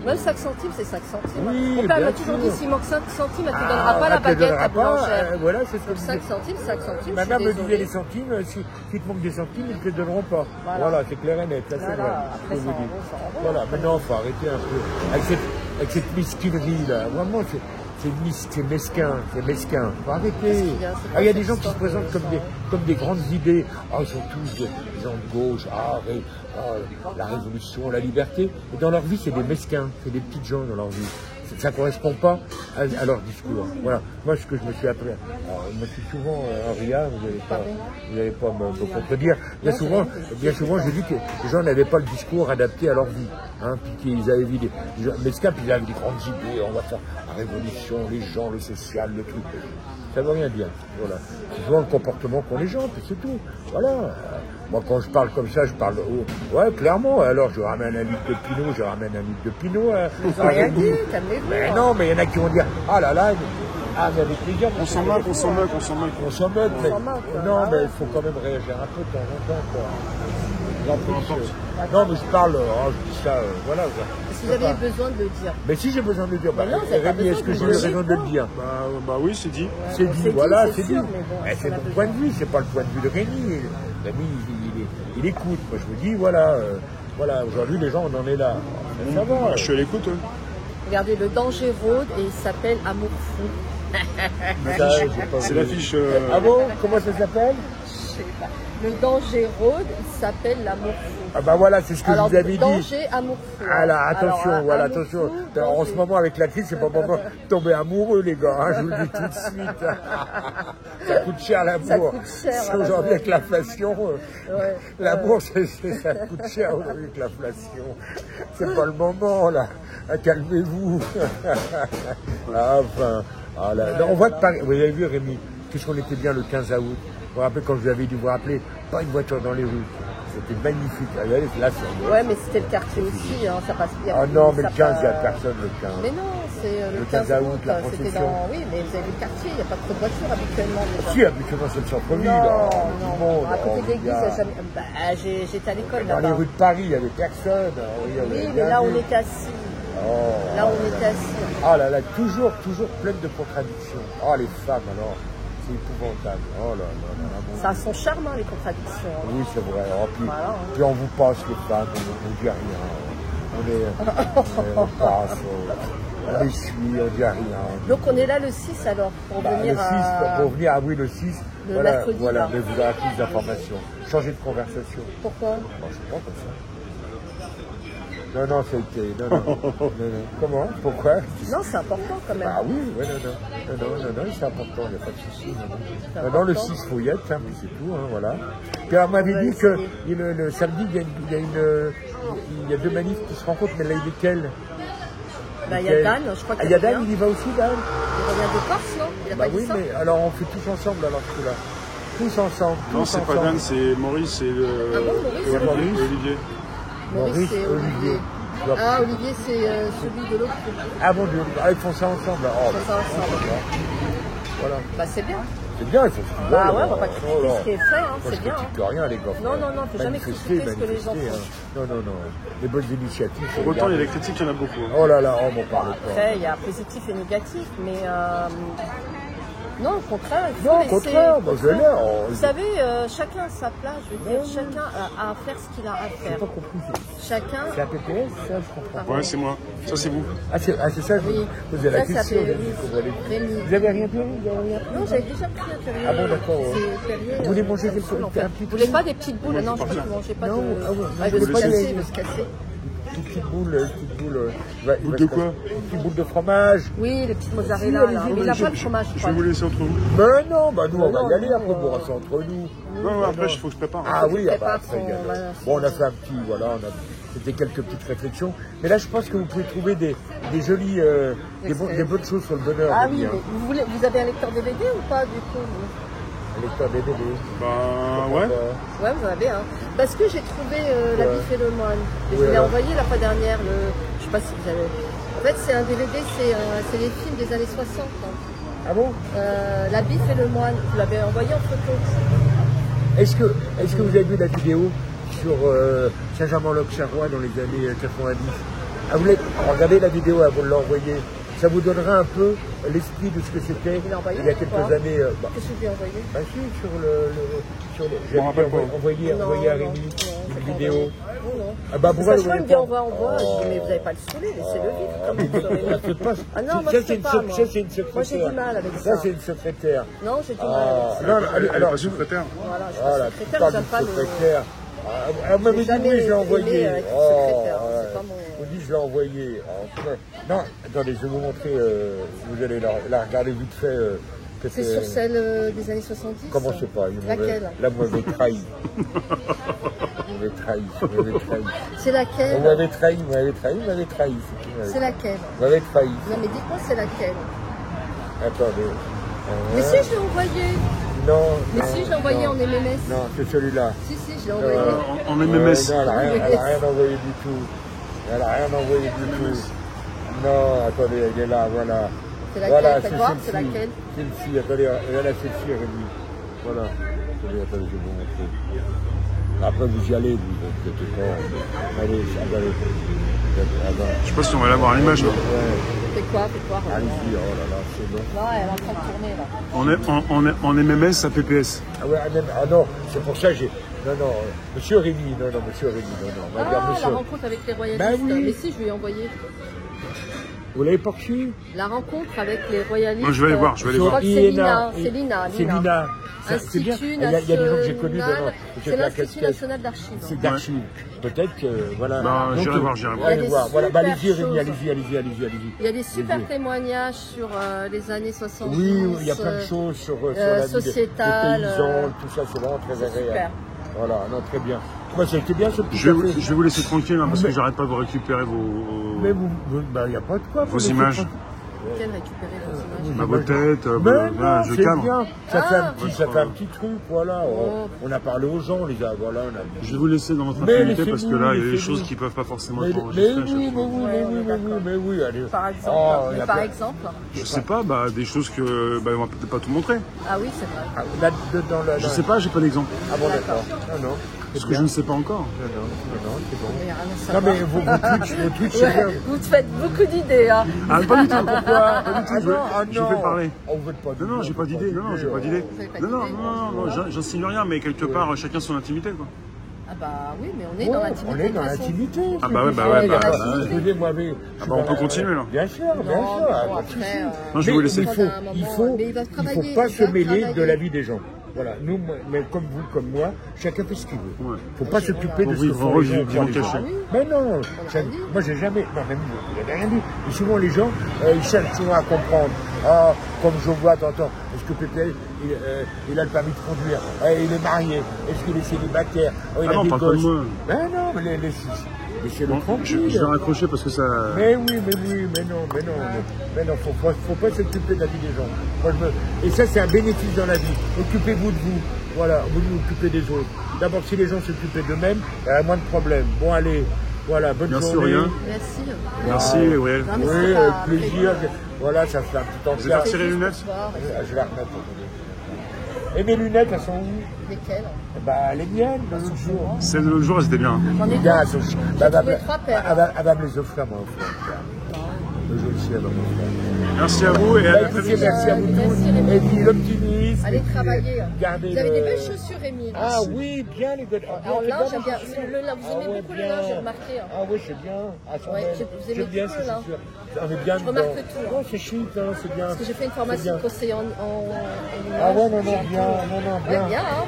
Même 5 centimes, c'est 5 centimes. Oui, mon père m'a toujours dit, s'il manque 5 centimes, elle ne te donnera pas la baguette à boulangère. Voilà, c'est ce que 5 centimes, 5 centimes. Ma mère me disait les centimes, si te manque des centimes, ils ne te les donneront pas. Voilà, c'est clair et net. Ça, c'est vrai. Après 100 €, 100 €. Voilà, maintenant, il faut arrêter un peu. Avec cette mesquinerie, là. Vraiment, c'est mesquin, faut arrêter. Il y a des gens qui se présentent comme des grandes idées. Ils sont tous des gens de gauche, la révolution, la liberté. Et dans leur vie, c'est des mesquins, c'est des petites gens dans leur vie. Ça ne correspond pas à leur discours. Voilà. Moi, ce que je me suis appris, je me suis souvent, Auria, vous n'allez pas me contredire, bien souvent, j'ai vu que les gens n'avaient pas le discours adapté à leur vie. Puis qu'ils avaient vu des mesquins, puis ils avaient des grandes idées, on va faire la révolution, les gens, le social, le truc. Ça ne veut rien dire. Voilà. C'est souvent le comportement qu'ont les gens, puis c'est tout. Voilà. Moi, quand je parle comme ça, je parle... clairement. Alors, je ramène un litre de Pinot, Ils n'ont rien dit, calmez-vous. Mais non, mais il y en a qui vont dire, mais avec plaisir. On s'en moque. On s'en moque, mais... Non, mais il faut quand même réagir un peu de temps en temps, quoi. Non, mais je parle, je dis ça, voilà. Si vous aviez besoin de le dire. Mais si j'ai besoin de le dire, Rémi, est-ce que j'ai raison de le dire? Oui, c'est dit. C'est dit, voilà, c'est dit. C'est mon point de vue, c'est pas le point de vue de Rémi. Rémi, il écoute. Moi, je me dis, voilà, aujourd'hui, les gens, on en est là. Ça va. Je suis à l'écoute. Regardez, le danger rôde et il s'appelle Amour fou. C'est l'affiche. Ah bon? Comment ça s'appelle? Je sais pas. Le danger rôde, il s'appelle l'amour fou. Voilà, c'est ce que je vous avais dit. Danger, amour fou. Attention, attention. En ce moment, avec la crise, c'est pas pour tomber amoureux, les gars. Je vous le dis tout de suite. Ça coûte cher l'amour. Ça coûte cher. Aujourd'hui, avec l'inflation, l'amour, ça coûte cher aujourd'hui avec l'inflation. C'est pas le moment, là. Calmez-vous. On voit que Paris. Vous avez vu, Rémi, qu'est-ce qu'on était bien le 15 août. Vous vous rappelez quand je vous avais dit, vous rappelez, pas une voiture dans les rues. C'était magnifique. Là, mais c'était le quartier aussi, ça passe bien. Non, mais le 15, il n'y a personne le 15. Mais non, c'est le 15 août, la procession. Oui, mais vous avez vu le quartier, il n'y a pas trop de voitures habituellement. Si, habituellement, c'est le centre-ville. Non, à côté de l'église, j'étais à l'école là-bas. Dans les rues de Paris, il n'y avait personne. Oui, mais là, on était assis. Là, on était assis. Toujours pleine de contradictions. Les femmes, alors. C'est épouvantable. Ça a son charme, les contradictions. Oui, c'est vrai. Puis on vous passe les femmes, on ne vous dit rien. On passe. On essuie, on dit rien. Donc on est là le 6 alors, pour venir Le 6, pour venir, ah oui, le 6. Le Voilà, mercredi, voilà, là. mais vous aurez plus d'informations. Changez de conversation. Pourquoi? Bon, je sais pas comme ça. Non, non, c'était. Non, non, non, non. Comment? Pourquoi? Non, c'est important quand même. Ah oui, ouais, non, non. Non, non, non, non, c'est important, il n'y a pas de souci. Non, C'est non. Non, non, le important. 6, faut y être, hein, puis c'est tout, hein, voilà. Puis alors, on m'avait On va dit que essayer. le samedi, il y a deux manifs qui se rencontrent, mais là, il est quel? Bah, il y a Dan, je crois Ah, qu'il il y a revient. Dan, il y va aussi, Dan? Il revient de Corse, non? Il a Bah pas dit oui, ça? mais alors on fait tous ensemble, alors, ce coup-là. Tous ensemble. Non, tous c'est pas ensemble. Dan, c'est Maurice et Ah bon, Maurice, et Maurice. Olivier. Maurice, c'est Olivier. Donc, Ah, Olivier, c'est celui de l'autre groupe. ah bon Dieu, ah, ils font ça ensemble. Oh, Ils font ça ensemble. voilà. Bah, c'est bien. C'est bien, il faut se Bah ouais, on va pas critiquer Oh là. ce qui est fait, hein, Moi, c'est je bien. critique Hein. rien, les gars. Non, non, non, faut jamais Manifester, critiquer ce que les gens manifester, font. hein. Non, non, non. Les bonnes initiatives. Pour autant, il y a des critiques, il y en a beaucoup. Hein. Oh là là, on m'en parle pas. Après, il y a positif et négatif, mais non, au contraire, il faut Non, au laisser. contraire, moi je l'ai. Vous savez, chacun a sa place, je veux dire, chacun a à faire ce qu'il a à J'ai faire. pas compris. Chacun. C'est la PPS, ça, je comprends pas. Ouais, c'est moi. Ça, c'est vous. Ah, c'est ça, je Oui. vous posais la Ça, ça question. fait- Rémi, comment elle est. Rémi. Vous avez rien pris? Vous avez rien pris? Non, j'avais déjà pris un Perrier. Ah bon, d'accord, ouais. C'est Perrier. Vous voulez manger ça me quelque saoule, chose, en fait. un petit Vous voulez truc? pas des petites boules? Non, je crois que vous mangez pas Non, de. ah ouais, Ah, il veut vous se laissez- casser, il veut se casser. Une petite boule, Boule de quoi? Une petite boule de fromage. Oui, les petites Si, mozzarella, allez-y, là. allez-y. Il n'a pas de fromage, je Je crois. vais vous laisser entre vous. Mais non, bah nous on va Non, y aller, non, après on pourra ça entre nous. Non, après, il faut que je prépare. Ah oui, ah bah, prépare après, il y a son- le- voilà, bon, on a fait un petit, voilà, c'était quelques petites réflexions. Mais là, je pense que vous pouvez trouver des jolies, des bonnes choses sur le bonheur. Ah Rémi, oui, hein. mais vous avez un lecteur DVD ou pas, du coup vous Un lecteur DVD. Bah, ouais. Ouais, vous en avez un. Parce que j'ai trouvé La Ouais. Biffe et le Moine. Et je Ouais, vous l'ai alors. envoyé la fois dernière. Je sais pas si vous avez. En fait, c'est un DVD, c'est les films des années 60. Hein. Ah bon? La Biffe et le Moine. Vous l'avez envoyé en photo. Est-ce que vous avez vu la vidéo sur Saint-Germain-l'Auxerrois dans les années 90? Ah, vous l'avez regardez la vidéo, vous l'envoyez. Ça vous donnera un peu l'esprit de ce que c'était Il l'a envoyé il y a ou quelques pas années. Qu'est-ce que je lui ai envoyé Bah si, sur le Je m'en rappelle pas. envoyé à Non, Rémi non, une c'est pas vidéo. envoyé. Non, non. Ah bah pourquoi Ça, vous il me voulez dit pas? envoie. Je dis, mais vous n'avez pas le saouler, laissez-le vivre. Ah, Comme mais vous saurez. ça, c'est pas- Ah non, moi ça, je c'est sais une pas. ça, Moi, c'est une secrétaire. Moi, j'ai du mal avec Ça, ça. c'est une secrétaire. Non, j'ai du mal Ah, avec ça. non, Elle est alors, pas secrétaire. Voilà, je suis voilà, pas tu secrétaire, parles j'aime de pas le. secrétaire. Ah, vous m'avez dit jamais oui, je l'ai aimé envoyé. avec une Oh, secrétaire, ouais. c'est pas mon- Je vous dis, je l'ai envoyé. Alors, non, attendez, je vais vous montrer. Vous allez la regarder vite fait. C'est sur celle des années 70. Comment je sais pas. Laquelle? Là, vous m'avez trahi. Vous m'avez trahi. Vous m'avez trahi. C'est laquelle? Vous m'avez trahi. Vous m'avez trahi. Vous m'avez trahi. C'est qui m'avait C'est laquelle? Vous m'avez trahi. Non, mais dites-moi, c'est laquelle? Attendez. Mais si, je l'ai envoyé. Non. Mais non, si, je l'ai envoyé non. en MMS. Non, c'est celui-là. Si, je l'ai envoyé. En MMS. Non, elle a rien envoyé du tout. Elle a rien envoyé du tout. Non, attendez, il est là, voilà. C'est laquelle? Voilà, Faites c'est voir, celle-ci. c'est laquelle? Celle-ci, attendez, elle a celle-ci, Rémi. Voilà. Attendez, je vais vous montrer. Après, vous y allez, vous inquiétez pas. Allez, allez. Je sais pas si on va l'avoir à l'image. Là. Fais quoi? Allez-y, oh là là, c'est bon. Non, elle est en train de tourner, là. En MMS à PPS. Ah ouais, ah non, c'est pour ça que j'ai... Non, monsieur Rémi, monsieur Rémi, non. On va dire Ah, monsieur. la rencontre avec les royalistes. Bah oui. Mais si, je lui ai envoyé. Vous l'avez pas reçu? La rencontre avec les royalistes. Moi, je vais aller voir, je vais aller Je voir. crois que c'est INA. Lina. C'est Lina. C'est Lina. C'est bien. Institut Il y a des gens que j'ai connus national. devant. C'est l'Institut national d'archives. C'est d'archives. Peut-être que, voilà. Bah, Donc, j'irai voir. Il y a allez des voir. Voilà, bah, super allez-y, Rémi, choses. allez-y. Il y a des super Allez-y. témoignages sur les années 70. Oui, il y a plein de choses sur la vie des sociétale, paysans, tout ça, c'est vraiment très c'est agréable. super. Voilà, non, très bien. Moi, ça a été bien ce petit Je vais café. vous laisser tranquille hein, parce que j'arrête pas de vous récupérer vos. Mais vous, bah, il n'y a pas de quoi. Vos images. Quelle récupérer vos images? Ma beau tête, Mais voilà, non, je c'est cadre. bien. Ça fait Ah. un petit truc, voilà. Oh. On a parlé aux gens, on les a, voilà, on a... Je vais vous laisser dans votre Mais intimité parce que là, il y a des laissez-vous. choses qui peuvent pas forcément Mais, être mais enregistrées. à oui, chaque mais fois. oui, mais oui, allez. Par exemple. Oh, il y mais a par plein- exemple. Je sais pas, bah, des choses que. Bah, on va peut-être pas tout montrer. Ah oui, c'est vrai. Ah, là, dans la... Je sais pas, j'ai pas d'exemple. Ah bon, d'accord. Non. Parce que je ne sais pas encore. Non, c'est bon. Il y a rien à Non, savoir. mais vos Twitch, c'est bien. Ouais, vous faites beaucoup d'idées, hein. Ah, pas du tout. Pourquoi Pas du tout, je non. vais parler. On veut pas Non, j'ai pas d'idée. Non, j'ai pas d'idée. Vous avez pas Non, d'idée. j'insinue rien, mais quelque part, chacun son intimité, quoi. Ah bah oui, mais on est dans l'intimité. On est dans l'intimité. Ah bah ouais. On peut continuer là. Bien sûr, bien Non, sûr. bon, après, Non, je vais vous laisser. Il faut pas se mêler de la vie des gens. Voilà, nous, mais comme vous, comme moi, chacun fait ce qu'il veut. Ouais. Faut pas s'occuper de ce que font les gens. Mais non, moi j'ai jamais, non même vous n'avez rien dit. Et souvent les gens, ils cherchent souvent à comprendre. Ah, comme je vois t'entends, est-ce que Pépé, il a le permis de conduire? Il est marié? Est-ce qu'il est célibataire? Il a non, des pas gosses? de moi. Mais non, mais laissez-le tranquille. Je vais raccrocher parce que ça... Mais non, faut pas s'occuper de la vie des gens. Et ça, c'est un bénéfice dans la vie. Occupez-vous de vous. Voilà, vous vous occupez des autres. D'abord, si les gens s'occupaient d'eux-mêmes, il y a moins de problèmes. Bon, allez, voilà, bonne journée. Merci. Merci, Auriel. Oui, avec plaisir. Voilà, ça fait un petit temps. Vous avez retiré les lunettes? Je vais la remettre. Et mes lunettes, elles sont où? Lesquelles? Bah, les miennes, de l'autre jour. Celles de l'autre jour, elles étaient bien. J'en ai Bien, deux. elle va me les offrir, moi, au frère. Le jour aussi, elle va m'offrir. Merci à vous et à la très vite. Merci à vous tous. Et puis l'optimisme. Allez travailler. Gardez Vous avez des belles chaussures, Rémi. Ah oui, bien les gars. Alors là, j'aime bien. Vous aimez beaucoup le linge, j'ai remarqué. Ah oui, c'est bien. Vous aimez bien, tout le linge. On est bien. Je remarque tout. Non, c'est chic, c'est bien. Parce que j'ai fait une formation conseiller en ah ouais, non, bien. Ouais, bien, hein.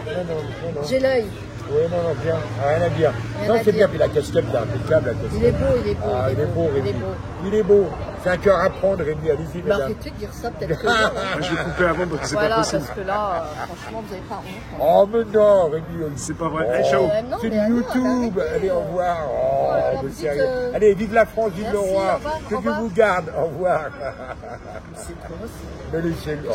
Non. J'ai l'œil. Oui, non, bien. Rien à dire. Non, c'est bien. Puis la casquette, là, impeccable, la casquette. Il est beau. Ah, il est beau, Rémi. Il est beau. C'est un cœur à prendre, Rémi. Allez-y, mais arrêtez de dire ça, peut-être que je vais couper avant parce que c'est pas possible. Parce que là, franchement, vous n'avez pas honte. Oh, mais non, Rémi. C'est pas vrai. Allez, ciao. C'est du YouTube. Allez, au revoir. Oh, sérieux. Allez, vive la France, vive le roi. Que Dieu vous garde. Au revoir. C'est trop. Mais laissez-le.